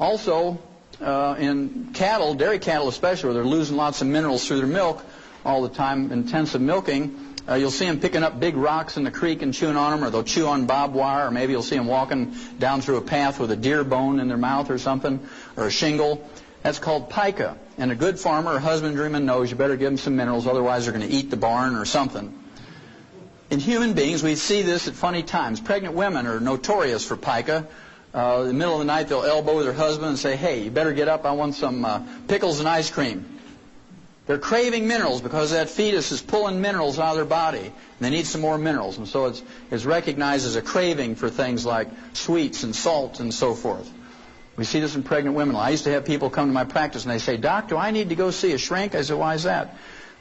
Speaker 2: Also, in cattle, dairy cattle especially, where they're losing lots of minerals through their milk all the time, intensive milking, you'll see them picking up big rocks in the creek and chewing on them, or they'll chew on barbed wire, or maybe you'll see them walking down through a path with a deer bone in their mouth or something, or a shingle. That's called pica. And a good farmer or husbandryman knows you better give them some minerals, otherwise they're going to eat the barn or something. In human beings, we see this at funny times. Pregnant women are notorious for pica. In the middle of the night, they'll elbow their husband and say, hey, you better get up, I want some pickles and ice cream. They're craving minerals because that fetus is pulling minerals out of their body, and they need some more minerals. And so it's recognized as a craving for things like sweets and salt and so forth. We see this in pregnant women. I used to have people come to my practice and they say, Doc, do I need to go see a shrink? I said, why is that?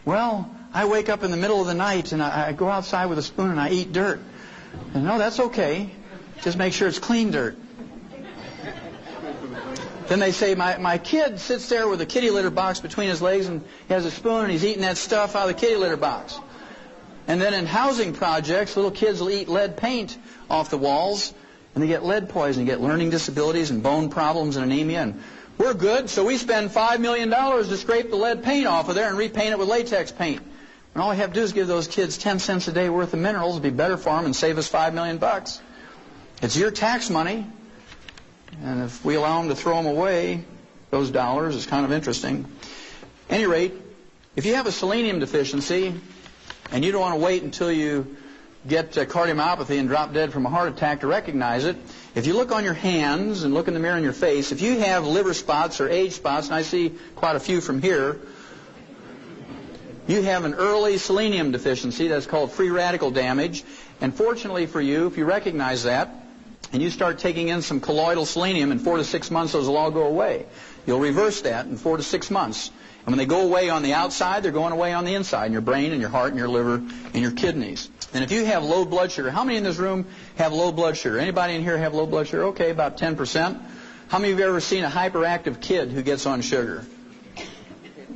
Speaker 2: Well, I wake up in the middle of the night and I go outside with a spoon and I eat dirt. And no, that's okay. Just make sure it's clean dirt. Then they say, my kid sits there with a kitty litter box between his legs and he has a spoon and he's eating that stuff out of the kitty litter box. And then in housing projects, little kids will eat lead paint off the walls and they get lead poisoning, get learning disabilities and bone problems and anemia. And we're good, so we spend $5 million to scrape the lead paint off of there and repaint it with latex paint. And all we have to do is give those kids 10 cents a day worth of minerals. It'll be better for them and save us $5 million. It's your tax money. And if we allow them to throw them away, those dollars, it's kind of interesting. At any rate, if you have a selenium deficiency and you don't want to wait until you get cardiomyopathy and drop dead from a heart attack to recognize it, If you look on your hands and look in the mirror in your face, if you have liver spots or age spots, and I see quite a few from here, you have an early selenium deficiency. That's called free radical damage. And fortunately for you, if you recognize that, and you start taking in some colloidal selenium, in 4 to 6 months those will all go away. You'll reverse that in 4 to 6 months. And when they go away on the outside, they're going away on the inside, in your brain and your heart and your liver and your kidneys. And if you have low blood sugar, how many in this room have low blood sugar? Anybody in here have low blood sugar? Okay, about 10%. How many of you have ever seen a hyperactive kid who gets on sugar?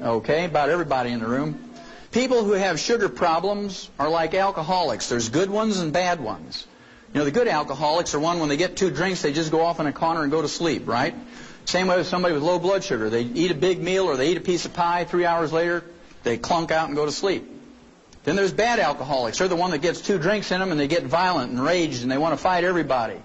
Speaker 2: Okay, about everybody in the room. People who have sugar problems are like alcoholics. There's good ones and bad ones. You know, the good alcoholics are one, when they get 2 drinks, they just go off in a corner and go to sleep, right? Same way with somebody with low blood sugar. They eat a big meal or they eat a piece of pie. 3 hours later, they clunk out and go to sleep. Then there's bad alcoholics. They're the one that gets 2 drinks in them and they get violent and raged and they want to fight everybody.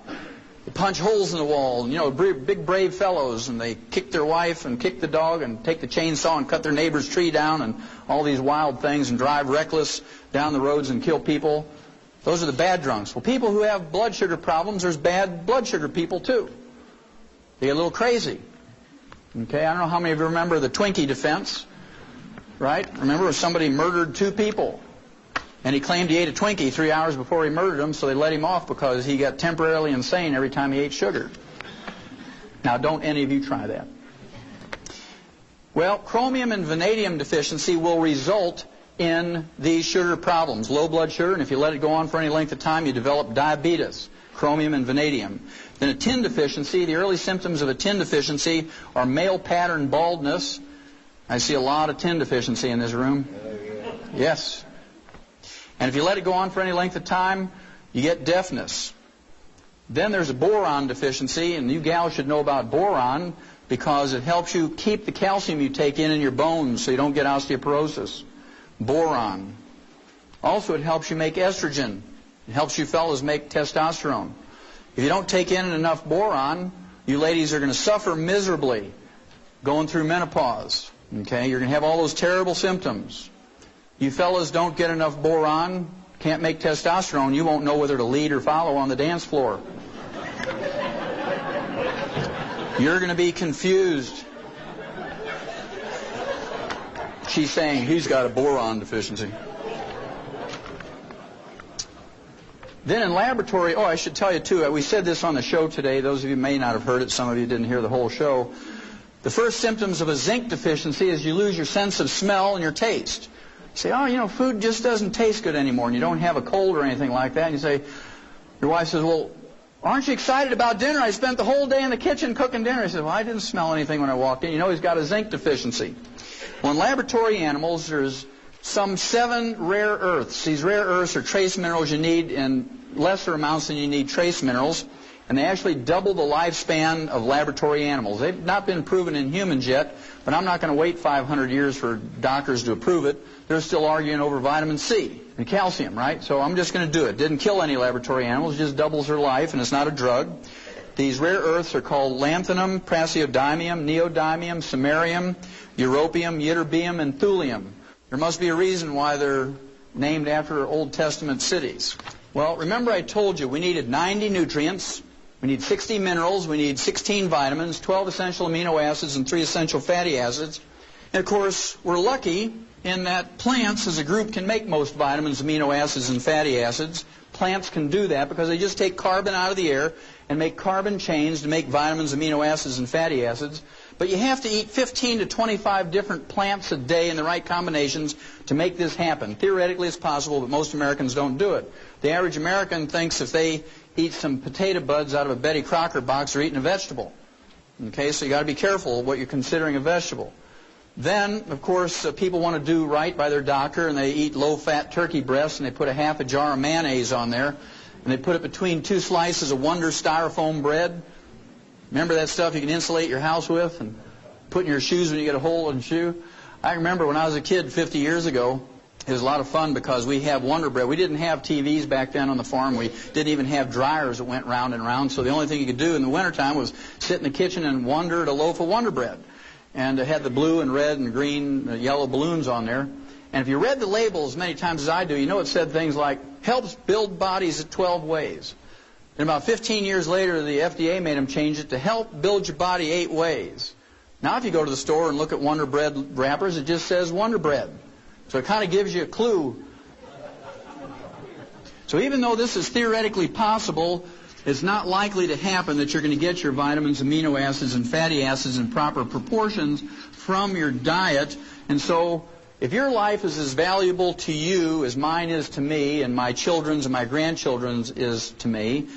Speaker 2: They punch holes in the wall, and, you know, big brave fellows, and they kick their wife and kick the dog and take the chainsaw and cut their neighbor's tree down and all these wild things and drive reckless down the roads and kill people. Those are the bad drunks. Well, people who have blood sugar problems, there's bad blood sugar people too. They get a little crazy. Okay, I don't know how many of you remember the Twinkie defense, right? Remember when somebody murdered 2 people, and he claimed he ate a Twinkie 3 hours before he murdered them, so they let him off because he got temporarily insane every time he ate sugar. Now, don't any of you try that. Well, chromium and vanadium deficiency will result in these sugar problems, low blood sugar, and if you let it go on for any length of time, you develop diabetes, chromium and vanadium. Then a tin deficiency, the early symptoms of a tin deficiency are male pattern baldness. I see a lot of tin deficiency in this room. Yes. And if you let it go on for any length of time, you get deafness. Then there's a boron deficiency, and you gals should know about boron because it helps you keep the calcium you take in your bones so you don't get osteoporosis. Boron. Also, it helps you make estrogen. It helps you fellas make testosterone. If you don't take in enough boron, you ladies are going to suffer miserably going through menopause. Okay, you're going to have all those terrible symptoms. You fellas don't get enough boron, can't make testosterone, you won't know whether to lead or follow on the dance floor. You're going to be confused. She's saying he's got a boron deficiency. Then in laboratory, I should tell you too, we said this on the show today. Those of you may not have heard it. Some of you didn't hear the whole show. The first symptoms of a zinc deficiency is you lose your sense of smell and your taste. You say, food just doesn't taste good anymore, and you don't have a cold or anything like that. And you say, your wife says, well, aren't you excited about dinner? I spent the whole day in the kitchen cooking dinner. He says, well, I didn't smell anything when I walked in. You know he's got a zinc deficiency. Well, in laboratory animals, there's some 7 rare earths. These rare earths are trace minerals you need in lesser amounts than you need trace minerals, and they actually double the lifespan of laboratory animals. They've not been proven in humans yet, but I'm not going to wait 500 years for doctors to approve it. They're still arguing over vitamin C and calcium, right? So I'm just going to do it. Didn't kill any laboratory animals, it just doubles their life, and it's not a drug. These rare earths are called lanthanum, praseodymium, neodymium, samarium, europium, ytterbium, and thulium. There must be a reason why they're named after Old Testament cities. Well, remember I told you we needed 90 nutrients, we need 60 minerals, we need 16 vitamins, 12 essential amino acids, and 3 essential fatty acids. And of course, we're lucky in that plants as a group can make most vitamins, amino acids, and fatty acids. Plants can do that because they just take carbon out of the air and make carbon chains to make vitamins, amino acids, and fatty acids. But you have to eat 15 to 25 different plants a day in the right combinations to make this happen. Theoretically, it's possible, but most Americans don't do it. The average American thinks if they eat some potato buds out of a Betty Crocker box, they're eating a vegetable. Okay, so you got to be careful what you're considering a vegetable. Then, of course, people want to do right by their doctor, and they eat low-fat turkey breasts, and they put a half a jar of mayonnaise on there, and they put it between 2 slices of Wonder styrofoam bread. Remember that stuff you can insulate your house with and put in your shoes when you get a hole in the shoe? I remember when I was a kid 50 years ago, it was a lot of fun because we have Wonder Bread. We didn't have TVs back then on the farm. We didn't even have dryers that went round and round. So the only thing you could do in the wintertime was sit in the kitchen and wonder at a loaf of Wonder Bread. And it had the blue and red and green, yellow balloons on there. And if you read the labels as many times as I do, you know it said things like, helps build bodies at 12 ways. And about 15 years later, the FDA made them change it to help build your body 8 ways. Now, if you go to the store and look at Wonder Bread wrappers, it just says Wonder Bread. So it kind of gives you a clue. So even though this is theoretically possible, it's not likely to happen that you're going to get your vitamins, amino acids, and fatty acids in proper proportions from your diet. And so if your life is as valuable to you as mine is to me, and my children's and my grandchildren's is to me,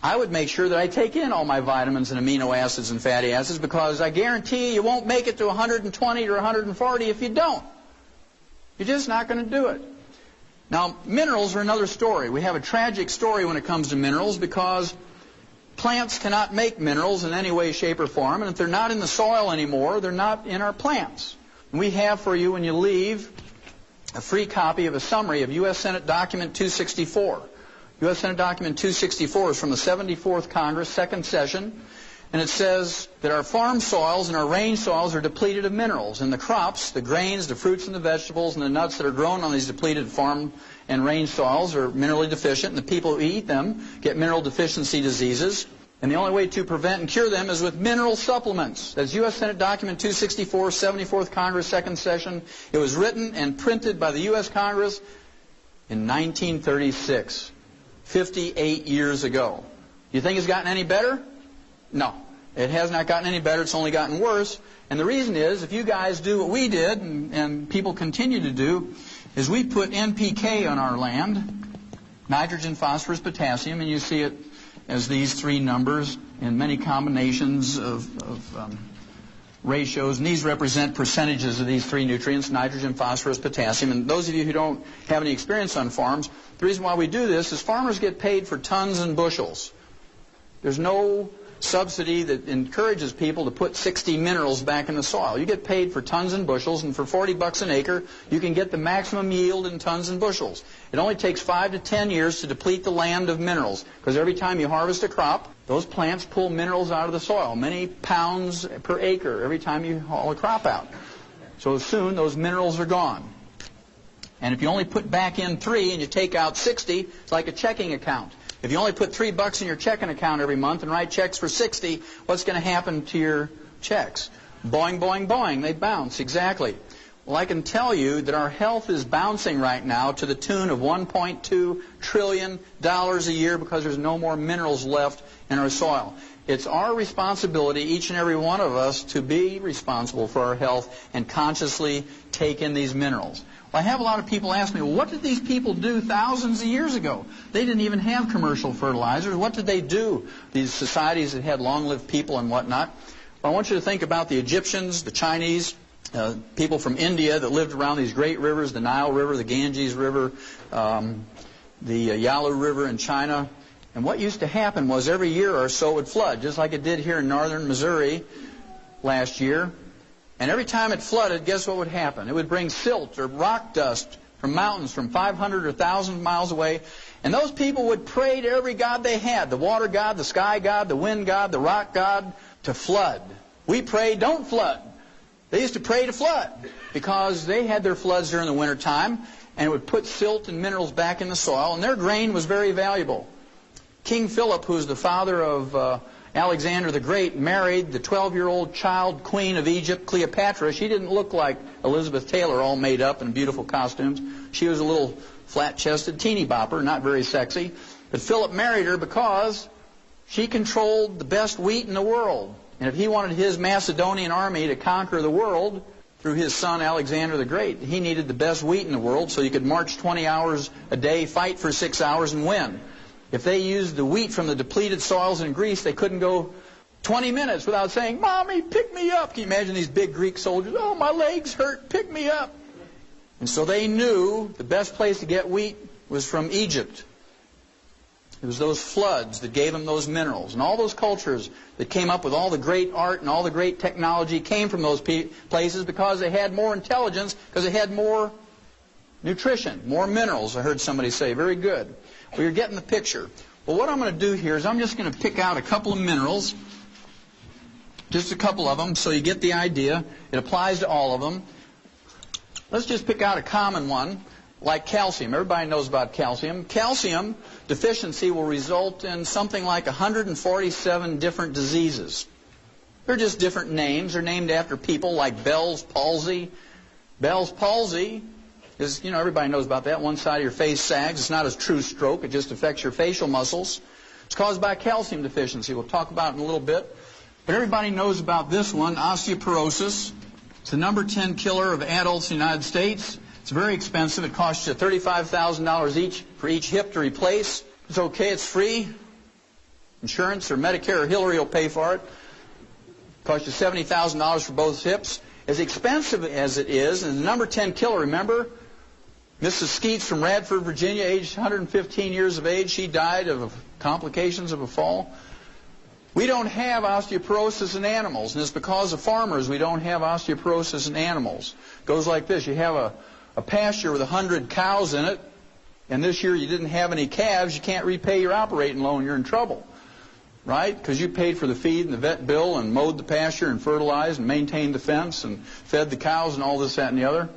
Speaker 2: I would make sure that I take in all my vitamins and amino acids and fatty acids, because I guarantee you won't make it to 120 or 140 if you don't. You're just not going to do it. Now, minerals are another story. We have a tragic story when it comes to minerals, because plants cannot make minerals in any way, shape, or form, and if they're not in the soil anymore, they're not in our plants. And we have for you, when you leave, a free copy of a summary of U.S. Senate Document 264. U.S. Senate Document 264 is from the 74th Congress, second session, and it says that our farm soils and our range soils are depleted of minerals, and the crops, the grains, the fruits and the vegetables, and the nuts that are grown on these depleted farm and range soils are minerally deficient, and the people who eat them get mineral deficiency diseases, and the only way to prevent and cure them is with mineral supplements. That's U.S. Senate Document 264, 74th Congress, second session. It was written and printed by the U.S. Congress in 1936, 58 years ago. Do you think it's gotten any better? No, it has not gotten any better. It's only gotten worse. And the reason is, if you guys do what we did, and people continue to do, is we put NPK on our land, nitrogen, phosphorus, potassium, and you see it as these 3 numbers in many combinations of ratios. And these represent percentages of these 3 nutrients, nitrogen, phosphorus, potassium. And those of you who don't have any experience on farms, the reason why we do this is farmers get paid for tons and bushels. There's no subsidy that encourages people to put 60 minerals back in the soil. You get paid for tons and bushels, and for $40 an acre, you can get the maximum yield in tons and bushels. It only takes 5 to 10 years to deplete the land of minerals, because every time you harvest a crop, those plants pull minerals out of the soil, many pounds per acre every time you haul a crop out. So soon those minerals are gone. And if you only put back in 3 and you take out 60, it's like a checking account. If you only put $3 in your checking account every month and write checks for 60, what's going to happen to your checks? Boing, boing, boing. They bounce. Exactly. Well, I can tell you that our health is bouncing right now to the tune of $1.2 trillion a year, because there's no more minerals left in our soil. It's our responsibility, each and every one of us, to be responsible for our health and consciously take in these minerals. I have a lot of people ask me, well, what did these people do thousands of years ago? They didn't even have commercial fertilizers. What did they do, these societies that had long-lived people and whatnot? Well, I want you to think about the Egyptians, the Chinese, people from India that lived around these great rivers, the Nile River, the Ganges River, the Yalu River in China. And what used to happen was every year or so it would flood, just like it did here in northern Missouri last year. And every time it flooded, guess what would happen? It would bring silt or rock dust from mountains from 500 or 1,000 miles away. And those people would pray to every god they had, the water god, the sky god, the wind god, the rock god, to flood. We pray, don't flood. They used to pray to flood because they had their floods during the wintertime, and it would put silt and minerals back in the soil, and their grain was very valuable. King Philip, who's the father of Alexander the Great, married the 12-year-old child queen of Egypt, Cleopatra. She didn't look like Elizabeth Taylor, all made up in beautiful costumes. She was a little flat-chested teeny bopper, not very sexy. But Philip married her because she controlled the best wheat in the world. And if he wanted his Macedonian army to conquer the world through his son Alexander the Great, he needed the best wheat in the world so he could march 20 hours a day, fight for 6 hours, and win. If they used the wheat from the depleted soils in Greece, they couldn't go 20 minutes without saying, "Mommy, pick me up." Can you imagine these big Greek soldiers? "Oh, my legs hurt, pick me up." And so they knew the best place to get wheat was from Egypt. It was those floods that gave them those minerals. And all those cultures that came up with all the great art and all the great technology came from those places because they had more intelligence, because they had more nutrition, more minerals, I heard somebody say. Very good. Well, you're getting the picture. Well, what I'm going to do here is I'm just going to pick out a couple of minerals, just a couple of them, so you get the idea. It applies to all of them. Let's just pick out a common one, like calcium. Everybody knows about calcium. Calcium deficiency will result in something like 147 different diseases. They're just different names. They're named after people like Bell's palsy. Bell's palsy is, everybody knows about that. One side of your face sags. It's not a true stroke. It just affects your facial muscles. It's caused by calcium deficiency. We'll talk about it in a little bit. But everybody knows about this one, osteoporosis. It's the number 10 killer of adults in the United States. It's very expensive. It costs you $35,000 each for each hip to replace. It's okay. It's free. Insurance or Medicare or Hillary will pay for it. It costs you $70,000 for both hips. As expensive as it is, and the number 10 killer, remember, Mrs. Skeets from Radford, Virginia, aged 115 years of age, she died of complications of a fall. We don't have osteoporosis in animals, and it's because of farmers we don't have osteoporosis in animals. It goes like this. You have a pasture with 100 cows in it, and this year you didn't have any calves, you can't repay your operating loan, you're in trouble. Right? Because you paid for the feed and the vet bill and mowed the pasture and fertilized and maintained the fence and fed the cows and all this, that, and the other.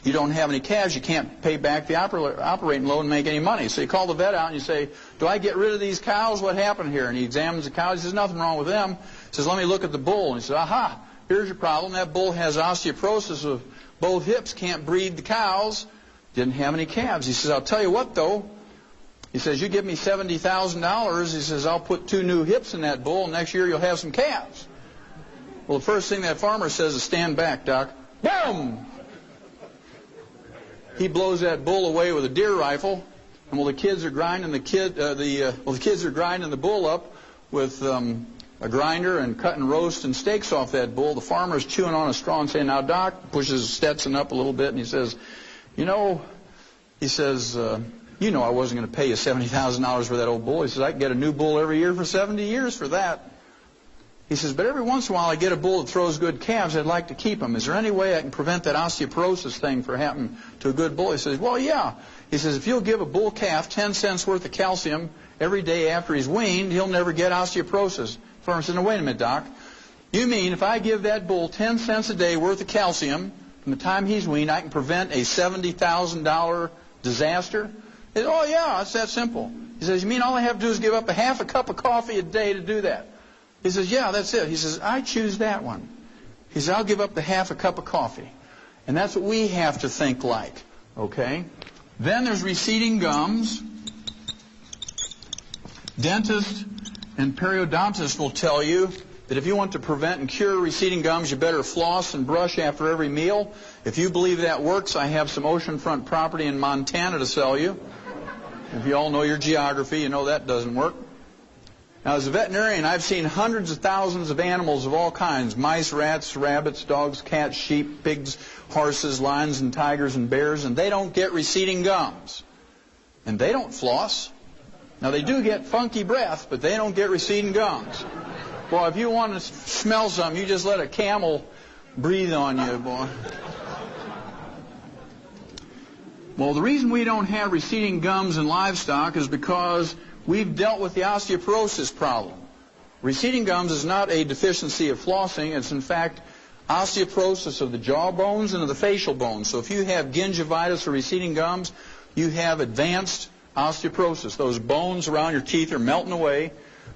Speaker 2: You don't have any calves, you can't pay back the operating loan and make any money. So you call the vet out and you say, do I get rid of these cows? What happened here? And he examines the cows. He says, nothing wrong with them. He says, let me look at the bull. And he says, aha, here's your problem. That bull has osteoporosis of both hips, can't breed the cows, didn't have any calves. He says, I'll tell you what, though. He says, you give me $70,000. He says, I'll put 2 new hips in that bull, and next year you'll have some calves. Well, the first thing that farmer says is, stand back, Doc. Boom! He blows that bull away with a deer rifle, and while the kids are grinding the bull up with a grinder and cutting roast and steaks off that bull, the farmer's chewing on a straw and saying, now, Doc, pushes Stetson up a little bit, and he says, I wasn't going to pay you $70,000 for that old bull. He says, I can get a new bull every year for 70 years for that. He says, but every once in a while I get a bull that throws good calves. I'd like to keep them. Is there any way I can prevent that osteoporosis thing from happening to a good bull? He says, well, yeah. He says, if you'll give a bull calf 10 cents worth of calcium every day after he's weaned, he'll never get osteoporosis. The farmer says, no, wait a minute, Doc. You mean if I give that bull 10 cents a day worth of calcium from the time he's weaned, I can prevent a $70,000 disaster? He says, oh, yeah, it's that simple. He says, you mean all I have to do is give up a half a cup of coffee a day to do that? He says, yeah, that's it. He says, I choose that one. He says, I'll give up the half a cup of coffee. And that's what we have to think like, okay? Then there's receding gums. Dentists and periodontists will tell you that if you want to prevent and cure receding gums, you better floss and brush after every meal. If you believe that works, I have some oceanfront property in Montana to sell you. If you all know your geography, you know that doesn't work. Now, as a veterinarian, I've seen hundreds of thousands of animals of all kinds, mice, rats, rabbits, dogs, cats, sheep, pigs, horses, lions, and tigers, and bears, and they don't get receding gums. And they don't floss. Now, they do get funky breath, but they don't get receding gums. Boy, if you want to smell something, you just let a camel breathe on you, boy. Well, the reason we don't have receding gums in livestock is because we've dealt with the osteoporosis problem. Receding gums is not a deficiency of flossing. It's, in fact, osteoporosis of the jaw bones and of the facial bones. So if you have gingivitis or receding gums, you have advanced osteoporosis. Those bones around your teeth are melting away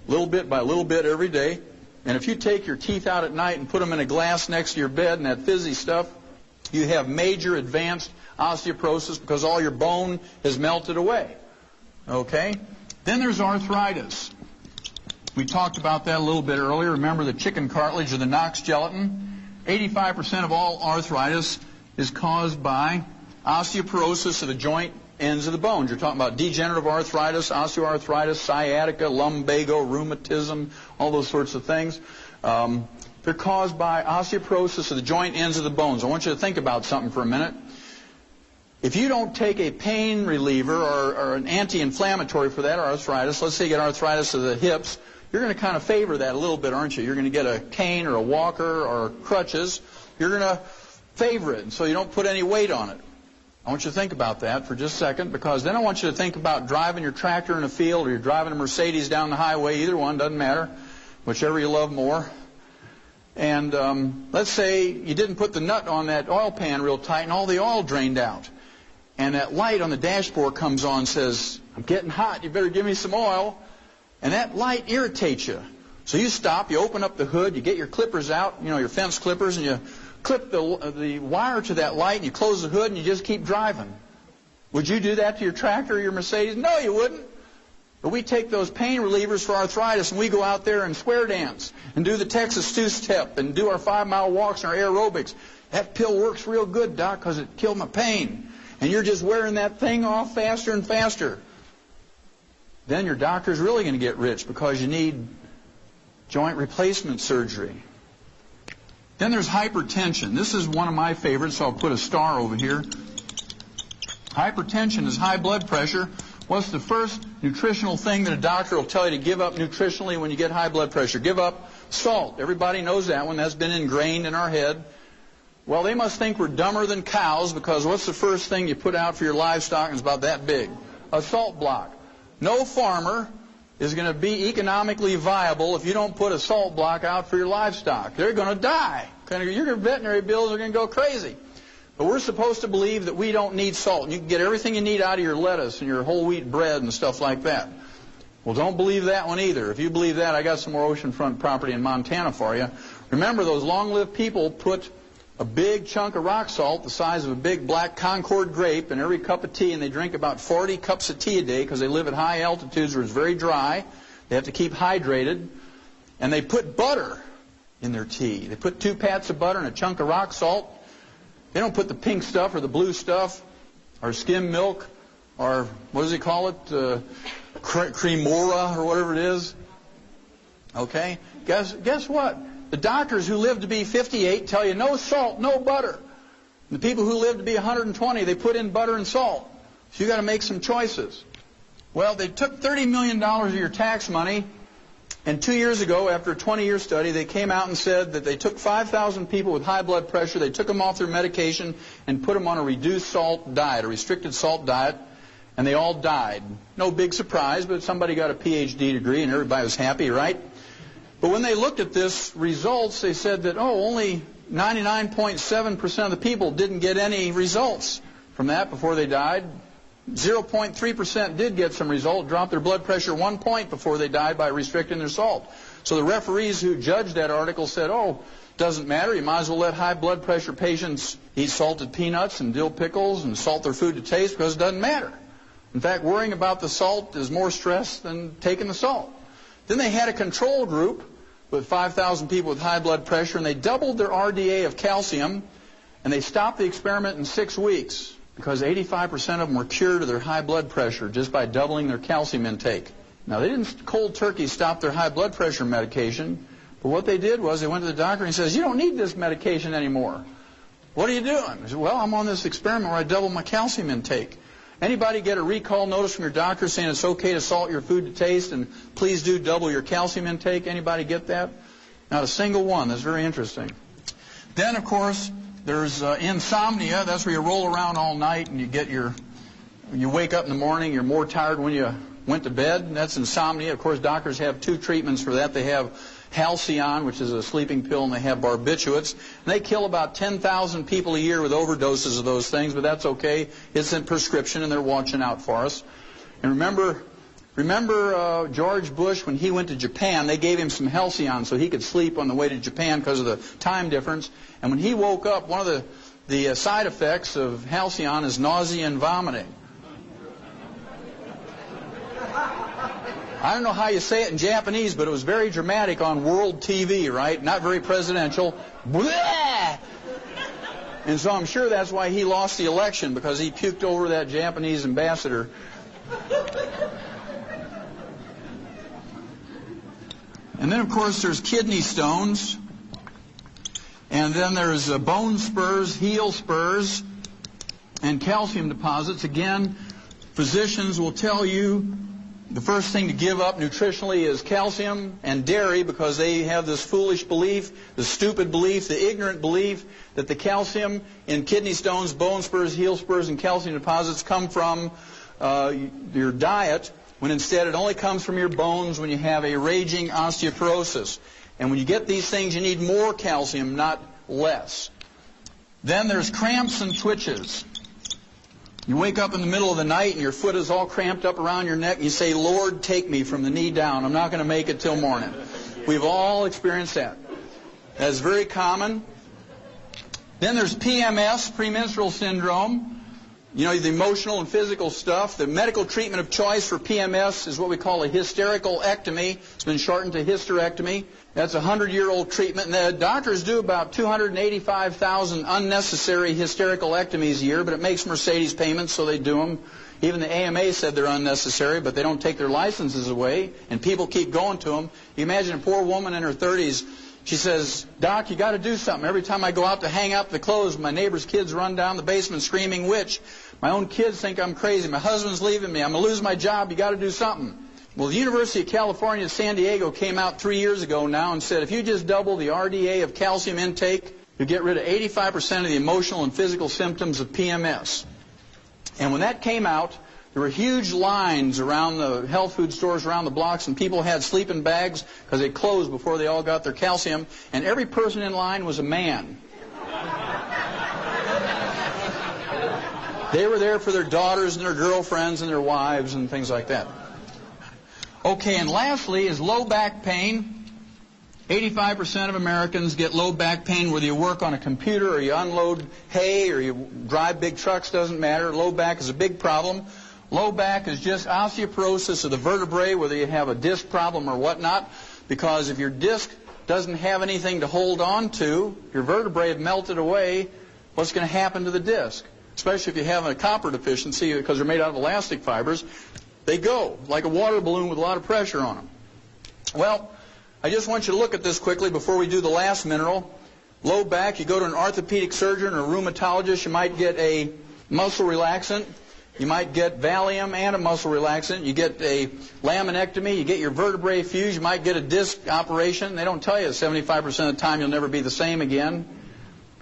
Speaker 2: little bit by little bit every day. And if you take your teeth out at night and put them in a glass next to your bed and that fizzy stuff, you have major advanced osteoporosis because all your bone has melted away. Okay? Then there's arthritis. We talked about that a little bit earlier. Remember the chicken cartilage or the Knox gelatin? 85% of all arthritis is caused by osteoporosis of the joint ends of the bones. You're talking about degenerative arthritis, osteoarthritis, sciatica, lumbago, rheumatism, all those sorts of things. They're caused by osteoporosis of the joint ends of the bones. I want you to think about something for a minute. If you don't take a pain reliever or an anti-inflammatory for that arthritis, let's say you get arthritis of the hips, you're going to kind of favor that a little bit, aren't you? You're going to get a cane or a walker or crutches. You're going to favor it, and so you don't put any weight on it. I want you to think about that for just a second, because then I want you to think about driving your tractor in a field or you're driving a Mercedes down the highway. Either one, doesn't matter, whichever you love more. And let's say you didn't put the nut on that oil pan real tight and all the oil drained out. And that light on the dashboard comes on and says, I'm getting hot. You better give me some oil. And that light irritates you. So you stop, you open up the hood, you get your clippers out, your fence clippers, and you clip the wire to that light, and you close the hood, and you just keep driving. Would you do that to your tractor or your Mercedes? No, you wouldn't. But we take those pain relievers for arthritis, and we go out there and square dance and do the Texas two-step and do our 5-mile walks and our aerobics. That pill works real good, Doc, because it killed my pain. And you're just wearing that thing off faster and faster. Then your doctor's really going to get rich because you need joint replacement surgery. Then there's hypertension. This is one of my favorites, so I'll put a star over here. Hypertension is high blood pressure. What's the first nutritional thing that a doctor will tell you to give up nutritionally when you get high blood pressure? Give up salt. Everybody knows that one. That's been ingrained in our head. Well, they must think we're dumber than cows, because what's the first thing you put out for your livestock, and it's about that big? A salt block. No farmer is going to be economically viable if you don't put a salt block out for your livestock. They're going to die. Your veterinary bills are going to go crazy. But we're supposed to believe that we don't need salt. You can get everything you need out of your lettuce and your whole wheat bread and stuff like that. Well, don't believe that one either. If you believe that, I got some more oceanfront property in Montana for you. Remember, those long-lived people put a big chunk of rock salt the size of a big black Concord grape in every cup of tea, and they drink about 40 cups of tea a day because they live at high altitudes where it's very dry. They have to keep hydrated. And they put butter in their tea. They put 2 pats of butter and a chunk of rock salt. They don't put the pink stuff or the blue stuff or skim milk or, what does he call it, cremora or whatever it is. Okay? Guess what? The doctors who live to be 58 tell you no salt, no butter. The people who live to be 120, they put in butter and salt. So you've got to make some choices. Well, they took $30 million of your tax money, and 2 years ago, after a 20-year study, they came out and said that they took 5,000 people with high blood pressure, they took them off their medication and put them on a reduced salt diet, a restricted salt diet, and they all died. No big surprise, but somebody got a PhD degree and everybody was happy, right? But when they looked at this results, they said that, only 99.7% of the people didn't get any results from that before they died. 0.3% did get some result, dropped their blood pressure 1 point before they died by restricting their salt. So the referees who judged that article said, doesn't matter, you might as well let high blood pressure patients eat salted peanuts and dill pickles and salt their food to taste because it doesn't matter. In fact, worrying about the salt is more stress than taking the salt. Then they had a control group with 5,000 people with high blood pressure, and they doubled their RDA of calcium, and they stopped the experiment in 6 weeks because 85% of them were cured of their high blood pressure just by doubling their calcium intake. Now, they didn't cold turkey stop their high blood pressure medication, but what they did was they went to the doctor and he says, you don't need this medication anymore. What are you doing? He said, well, I'm on this experiment where I double my calcium intake. Anybody get a recall notice from your doctor saying it's okay to salt your food to taste and please do double your calcium intake? Anybody get that? Not a single one. That's very interesting. Then, of course, there's insomnia. That's where you roll around all night and you wake up in the morning, you're more tired when you went to bed. That's insomnia. Of course, doctors have 2 treatments for that. They have Halcyon, which is a sleeping pill, and they have barbiturates. And they kill about 10,000 people a year with overdoses of those things, but that's okay. It's in prescription, and they're watching out for us. And remember George Bush, when he went to Japan, they gave him some Halcyon so he could sleep on the way to Japan because of the time difference. And when he woke up, one of the side effects of Halcyon is nausea and vomiting. I don't know how you say it in Japanese, but it was very dramatic on world TV, right? Not very presidential. Blah! And so I'm sure that's why he lost the election, because he puked over that Japanese ambassador. And then, of course, there's kidney stones. And then there's bone spurs, heel spurs, and calcium deposits. Again, physicians will tell you the first thing to give up nutritionally is calcium and dairy, because they have this foolish belief, the stupid belief, the ignorant belief that the calcium in kidney stones, bone spurs, heel spurs, and calcium deposits come from your diet, when instead it only comes from your bones when you have a raging osteoporosis. And when you get these things, you need more calcium, not less. Then there's cramps and twitches. You wake up in the middle of the night and your foot is all cramped up around your neck and you say, Lord, take me from the knee down. I'm not going to make it till morning. We've all experienced that. That's very common. Then there's PMS, premenstrual syndrome. You know, the emotional and physical stuff. The medical treatment of choice for PMS is what we call a hysterical ectomy. It's been shortened to hysterectomy. That's a 100-year-old treatment. And the doctors do about 285,000 unnecessary hysterical ectomies a year, but it makes Mercedes payments, so they do them. Even the AMA said they're unnecessary, but they don't take their licenses away, and people keep going to them. You imagine a poor woman in her 30s. She says, Doc, you got to do something. Every time I go out to hang up the clothes, my neighbor's kids run down the basement screaming witch. My own kids think I'm crazy. My husband's leaving me. I'm going to lose my job. You got to do something. Well, the University of California, San Diego came out 3 years ago now and said if you just double the RDA of calcium intake, you get rid of 85% of the emotional and physical symptoms of PMS. And when that came out, there were huge lines around the health food stores around the blocks, and people had sleeping bags because they closed before they all got their calcium, and every person in line was a man. They were there for their daughters and their girlfriends and their wives and things like that. Okay, and lastly is low back pain. 85% of Americans get low back pain whether you work on a computer or you unload hay or you drive big trucks, doesn't matter. Low back is a big problem. Low back is just osteoporosis of the vertebrae, whether you have a disc problem or whatnot, because if your disc doesn't have anything to hold on to, your vertebrae have melted away, what's going to happen to the disc? Especially if you have a copper deficiency because they're made out of elastic fibers, they go like a water balloon with a lot of pressure on them. Well, I just want you to look at this quickly before we do the last mineral. Low back, you go to an orthopedic surgeon or a rheumatologist, you might get a muscle relaxant. You might get Valium and a muscle relaxant. You get a laminectomy. You get your vertebrae fused. You might get a disc operation. They don't tell you 75% of the time you'll never be the same again,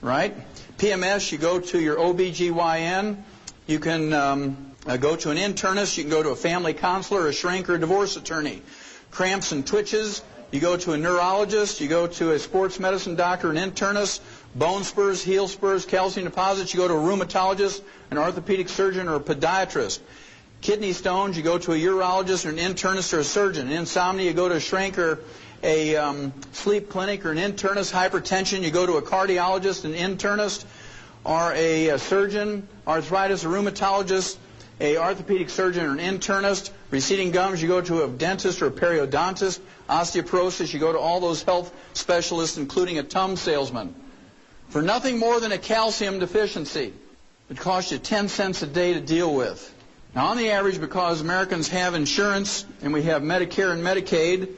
Speaker 2: right? PMS, you go to your OBGYN. You can go to an internist. You can go to a family counselor, a shrink, or a divorce attorney. Cramps and twitches, you go to a neurologist. You go to a sports medicine doctor, an internist. Bone spurs, heel spurs, calcium deposits, you go to a rheumatologist, an orthopedic surgeon, or a podiatrist. Kidney stones, you go to a urologist or an internist or a surgeon. Insomnia, you go to a shrink or a sleep clinic or an internist. Hypertension, you go to a cardiologist, an internist, or a surgeon. Arthritis, a rheumatologist, a orthopedic surgeon or an internist. Receding gums, you go to a dentist or a periodontist. Osteoporosis, you go to all those health specialists, including a Tums salesman. For nothing more than a calcium deficiency. It costs you 10 cents a day to deal with. Now, on the average, because Americans have insurance and we have Medicare and Medicaid,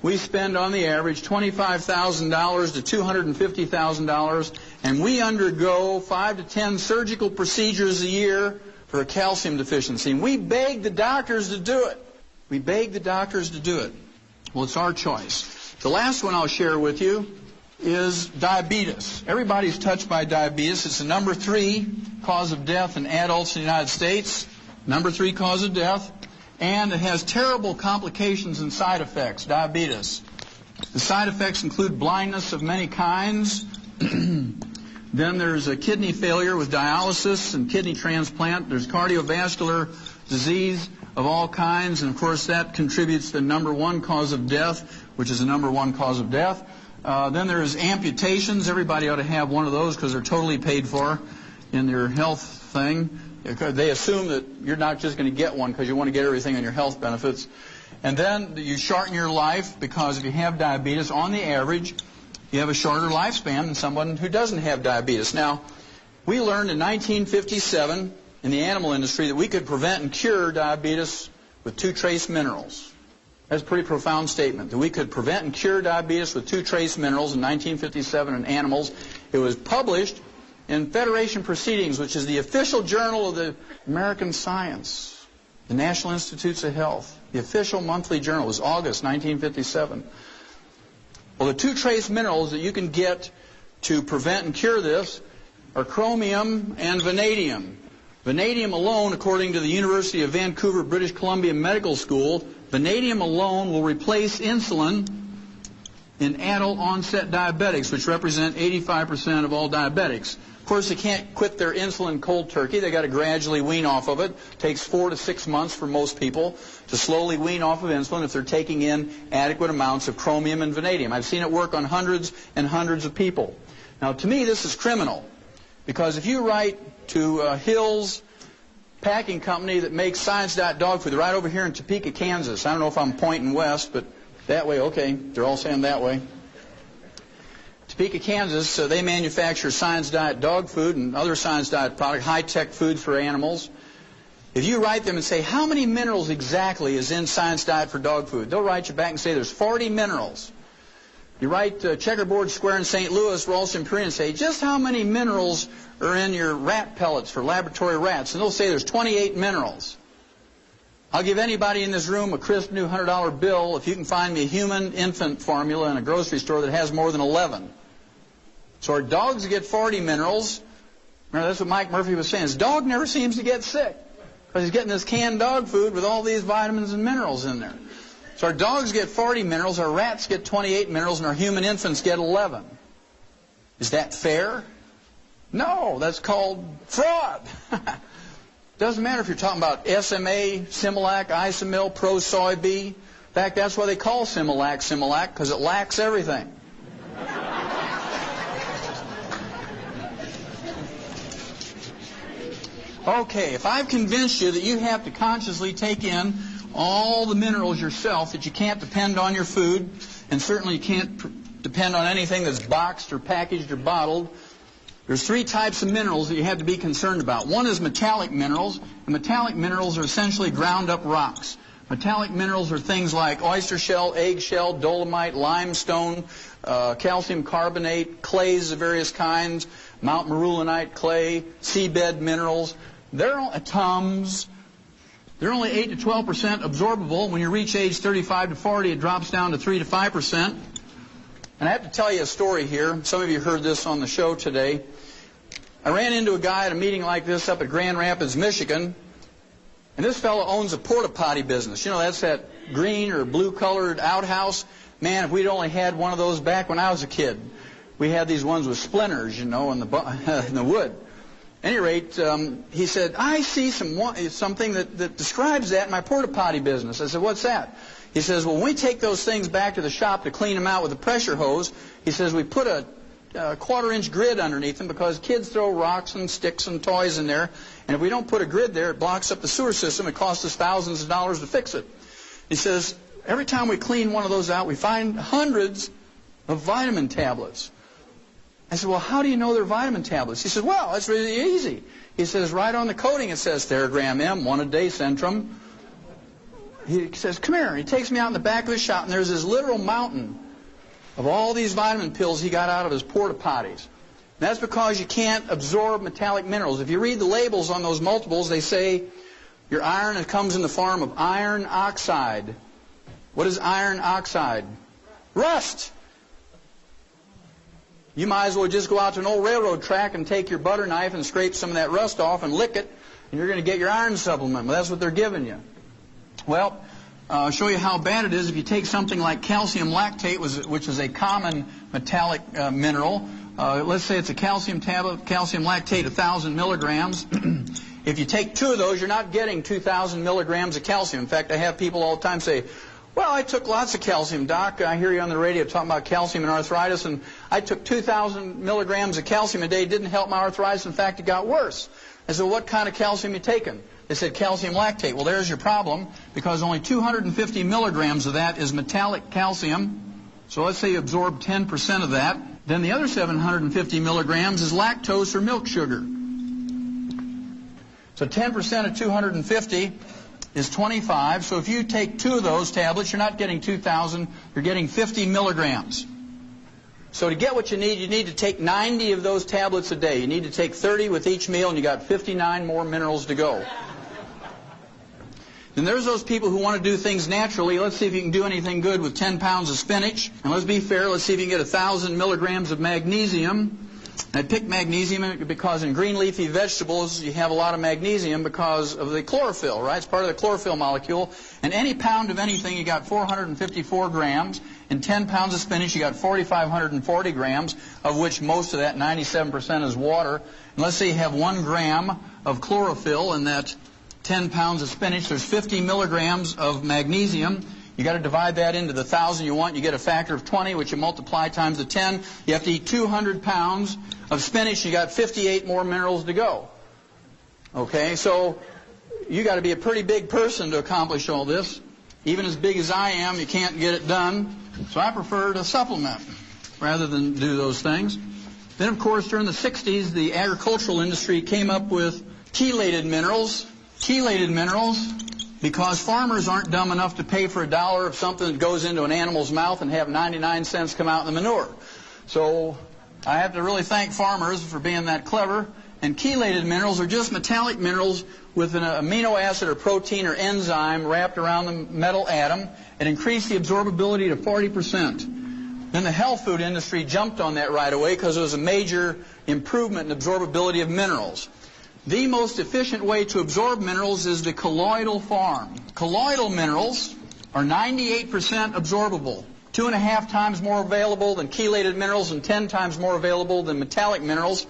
Speaker 2: we spend on the average $25,000 to $250,000, and we undergo 5 to 10 surgical procedures a year for a calcium deficiency. And we beg the doctors to do it. We beg the doctors to do it. Well, it's our choice. The last one I'll share with you is diabetes. Everybody's touched by diabetes. It's the number 3 cause of death in adults in the United States. Number 3 cause of death. And it has terrible complications and side effects, diabetes. The side effects include blindness of many kinds. Then there's a kidney failure with dialysis and kidney transplant. There's cardiovascular disease of all kinds. And, of course, that contributes to the number 1 cause of death, which is the number 1 cause of death. Then there's amputations. Everybody ought to have one of those because they're totally paid for in their health thing. They assume that you're not just going to get one because you want to get everything on your health benefits. And then you shorten your life because if you have diabetes, on the average, you have a shorter lifespan than someone who doesn't have diabetes. Now, we learned in 1957 in the animal industry that we could prevent and cure diabetes with 2 trace minerals. That's a pretty profound statement, that we could prevent and cure diabetes with 2 trace minerals in 1957 in animals. It was published in Federation Proceedings, which is the official journal of the American Science, the National Institutes of Health. The official monthly journal was August 1957. Well, the 2 trace minerals that you can get to prevent and cure this are chromium and vanadium. Vanadium alone, according to the University of Vancouver, British Columbia Medical School, vanadium alone will replace insulin in adult onset diabetics, which represent 85% of all diabetics. Of course, they can't quit their insulin cold turkey. They've got to gradually wean off of it. It takes 4 to 6 months for most people to slowly wean off of insulin if they're taking in adequate amounts of chromium and vanadium. I've seen it work on hundreds and hundreds of people. Now, to me, this is criminal, because if you write to Hills Packing Company that makes Science Diet dog food, they're right over here in Topeka, Kansas. I don't know if I'm pointing west, but that way, okay. They're all saying that way. Topeka, Kansas, they manufacture Science Diet dog food and other Science Diet products, high-tech foods for animals. If you write them and say, how many minerals exactly is in Science Diet for dog food, they'll write you back and say there's 40 minerals. You write Checkerboard Square in St. Louis, Ralston, Korea, and say, just how many minerals are in your rat pellets for laboratory rats? And they'll say there's 28 minerals. I'll give anybody in this room a crisp new $100 bill if you can find me a human infant formula in a grocery store that has more than 11. So our dogs get 40 minerals. Remember, that's what Mike Murphy was saying. His dog never seems to get sick because he's getting this canned dog food with all these vitamins and minerals in there. So our dogs get 40 minerals, our rats get 28 minerals, and our human infants get 11. Is that fair? No, that's called fraud. Doesn't matter if you're talking about SMA, Similac, Isomil, Pro Soy B. In fact, that's why they call Similac Similac, because it lacks everything. Okay, if I've convinced you that you have to consciously take in all the minerals yourself, that you can't depend on your food, and certainly you can't depend on anything that's boxed or packaged or bottled, there's 3 types of minerals that you have to be concerned about. One is metallic minerals, and metallic minerals are essentially ground up rocks. Metallic minerals are things like oyster shell, eggshell, dolomite, limestone, calcium carbonate, clays of various kinds, Mount Marulanite clay, seabed minerals. They're Tums. They're only 8 to 12% absorbable. When you reach age 35 to 40, it drops down to 3 to 5%. And I have to tell you a story here. Some of you heard this on the show today. I ran into a guy at a meeting like this up at Grand Rapids, Michigan. And this fellow owns a porta potty business. You know, that's that green or blue-colored outhouse. Man, if we'd only had one of those back when I was a kid. We had these ones with splinters, you know, in the wood. At any rate, he said, I see something that describes that in my porta potty business. I said, what's that? He says, well, when we take those things back to the shop to clean them out with a pressure hose, he says we put a 1/4-inch grid underneath them because kids throw rocks and sticks and toys in there. And if we don't put a grid there, it blocks up the sewer system. It costs us thousands of dollars to fix it. He says, every time we clean one of those out, we find hundreds of vitamin tablets. I said, well, how do you know they're vitamin tablets? He said, well, it's really easy. He says, right on the coating it says Theragram M, 1 a day, Centrum. He says, come here. He takes me out in the back of the shop, and there's this literal mountain of all these vitamin pills he got out of his porta potties. And that's because you can't absorb metallic minerals. If you read the labels on those multiples, they say your iron comes in the form of iron oxide. What is iron oxide? Rust. You might as well just go out to an old railroad track and take your butter knife and scrape some of that rust off and lick it, and you're going to get your iron supplement. Well, that's what they're giving you. Well, I'll show you how bad it is if you take something like calcium lactate, which is a common metallic mineral. Let's say it's a calcium tablet, calcium lactate, 1,000 milligrams. If you take 2 of those, you're not getting 2,000 milligrams of calcium. In fact, I have people all the time say, well, I took lots of calcium, Doc. I hear you on the radio talking about calcium and arthritis, and I took 2,000 milligrams of calcium a day. It didn't help my arthritis. In fact, it got worse. I said, well, what kind of calcium you taking? They said calcium lactate. Well, there's your problem, because only 250 milligrams of that is metallic calcium. So let's say you absorb 10% of that. Then the other 750 milligrams is lactose or milk sugar. So 10% of 250 is 25. So if you take 2 of those tablets, you're not getting 2,000, you're getting 50 milligrams. So to get what you need to take 90 of those tablets a day. You need to take 30 with each meal, and you got 59 more minerals to go. Then there's those people who want to do things naturally. Let's see if you can do anything good with 10 pounds of spinach. And let's be fair, let's see if you can get 1,000 milligrams of magnesium. And I picked magnesium because in green leafy vegetables you have a lot of magnesium because of the chlorophyll, right? It's part of the chlorophyll molecule. And any pound of anything, you got 454 grams. In 10 pounds of spinach, you got 4,540 grams, of which most of that, 97%, is water. And let's say you have 1 gram of chlorophyll in that 10 pounds of spinach. There's 50 milligrams of magnesium. You got to divide that into the 1,000 you want. You get a factor of 20, which you multiply times the 10. You have to eat 200 pounds of spinach. You got 58 more minerals to go. Okay, so you got to be a pretty big person to accomplish all this. Even as big as I am, you can't get it done. So I prefer to supplement rather than do those things. Then, of course, during the 60s, the agricultural industry came up with chelated minerals. Chelated minerals, because farmers aren't dumb enough to pay for $1 of something that goes into an animal's mouth and have 99 cents come out in the manure. So I have to really thank farmers for being that clever. And chelated minerals are just metallic minerals with an amino acid or protein or enzyme wrapped around the metal atom and increase the absorbability to 40%. Then the health food industry jumped on that right away because it was a major improvement in absorbability of minerals. The most efficient way to absorb minerals is the colloidal form. Colloidal minerals are 98% absorbable, 2.5 times more available than chelated minerals and 10 times more available than metallic minerals.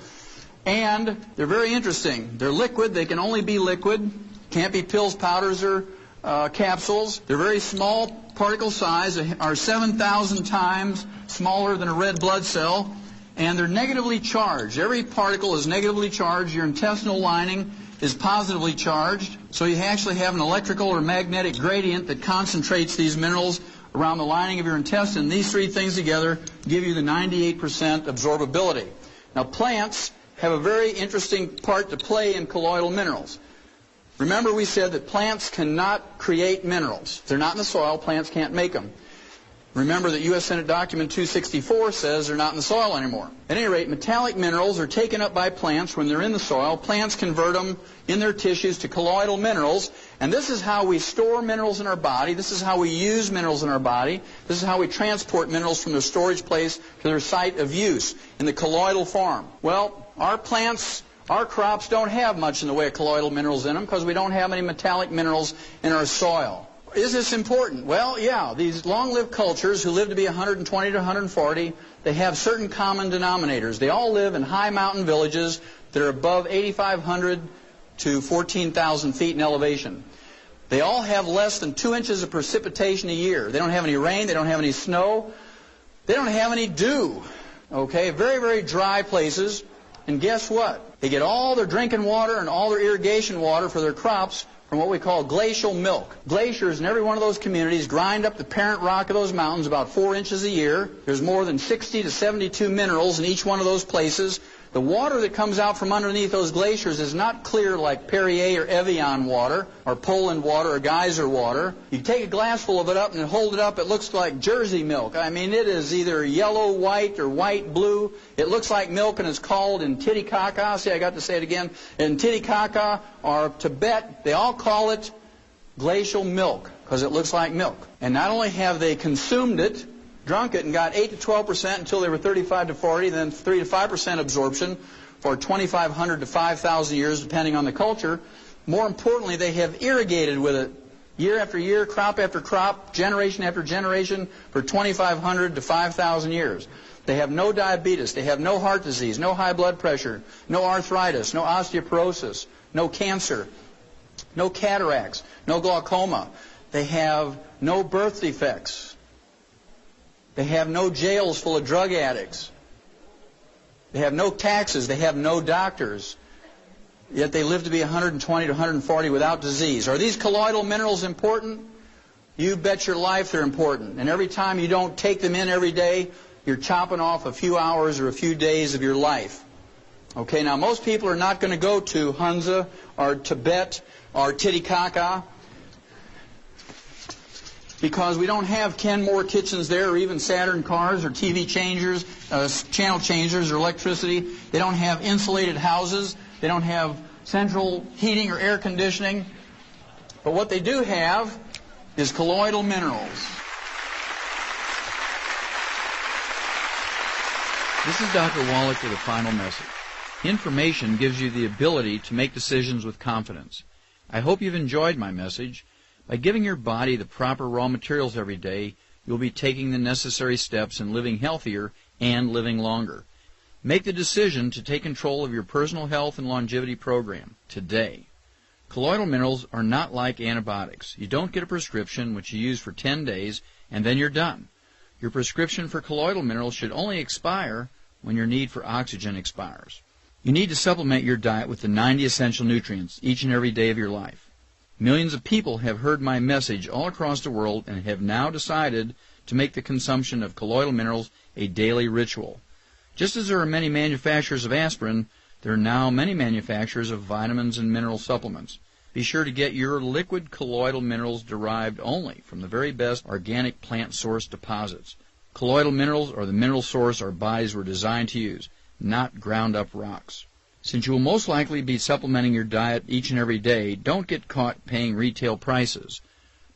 Speaker 2: And they're very interesting. They're liquid. They can only be liquid. Can't be pills, powders, or capsules. They're very small particle size, are 7,000 times smaller than a red blood cell. And they're negatively charged. Every particle is negatively charged. Your intestinal lining is positively charged. So you actually have an electrical or magnetic gradient that concentrates these minerals around the lining of your intestine. These three things together give you the 98% absorbability. Now, plants have a very interesting part to play in colloidal minerals. Remember, we said that plants cannot create minerals. If they're not in the soil, plants can't make them. Remember that U.S. Senate Document 264 says they're not in the soil anymore. At any rate, metallic minerals are taken up by plants when they're in the soil. Plants convert them in their tissues to colloidal minerals, and this is how we store minerals in our body. This is how we use minerals in our body. This is how we transport minerals from their storage place to their site of use in the colloidal form. Well, our plants, our crops don't have much in the way of colloidal minerals in them because we don't have any metallic minerals in our soil. Is this important? Well, yeah. These long-lived cultures who live to be 120 to 140, they have certain common denominators. They all live in high mountain villages that are above 8,500 to 14,000 feet in elevation. They all have less than 2 inches of precipitation a year. They don't have any rain. They don't have any snow. They don't have any dew. Okay? Very, very dry places. And guess what? They get all their drinking water and all their irrigation water for their crops from what we call glacial milk. Glaciers in every one of those communities grind up the parent rock of those mountains about 4 inches a year. There's more than 60 to 72 minerals in each one of those places. The water that comes out from underneath those glaciers is not clear like Perrier or Evian water or Poland water or geyser water. You take a glass full of it up and hold it up, it looks like Jersey milk. I mean, it is either yellow, white, or white, blue. It looks like milk and is called in Titicaca, see I got to say it again, in Titicaca or Tibet, they all call it glacial milk because it looks like milk. And not only have they consumed it, drunk it and got 8 to 12% until they were 35 to 40, then 3 to 5% absorption for 2,500 to 5,000 years, depending on the culture. More importantly, they have irrigated with it year after year, crop after crop, generation after generation for 2,500 to 5,000 years. They have no diabetes. They have no heart disease, no high blood pressure, no arthritis, no osteoporosis, no cancer, no cataracts, no glaucoma. They have no birth defects. They have no jails full of drug addicts. They have no taxes. They have no doctors. Yet they live to be 120 to 140 without disease. Are these colloidal minerals important? You bet your life they're important. And every time you don't take them in every day, you're chopping off a few hours or a few days of your life. Okay, now most people are not going to go to Hunza or Tibet or Titicaca because we don't have Kenmore kitchens there or even Saturn cars or TV changers, channel changers or electricity. They don't have insulated houses. They don't have central heating or air conditioning. But what they do have is colloidal minerals.
Speaker 3: This is Dr. Wallach with a final message. Information gives you the ability to make decisions with confidence. I hope you've enjoyed my message. By giving your body the proper raw materials every day, you'll be taking the necessary steps in living healthier and living longer. Make the decision to take control of your personal health and longevity program today. Colloidal minerals are not like antibiotics. You don't get a prescription which you use for 10 days and then you're done. Your prescription for colloidal minerals should only expire when your need for oxygen expires. You need to supplement your diet with the 90 essential nutrients each and every day of your life. Millions of people have heard my message all across the world and have now decided to make the consumption of colloidal minerals a daily ritual. Just as there are many manufacturers of aspirin, there are now many manufacturers of vitamins and mineral supplements. Be sure to get your liquid colloidal minerals derived only from the very best organic plant source deposits. Colloidal minerals are the mineral source our bodies were designed to use, not ground up rocks. Since you will most likely be supplementing your diet each and every day, don't get caught paying retail prices.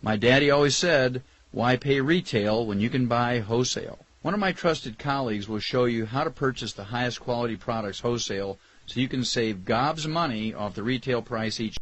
Speaker 3: My daddy always said, why pay retail when you can buy wholesale? One of my trusted colleagues will show you how to purchase the highest quality products wholesale so you can save gobs of money off the retail price each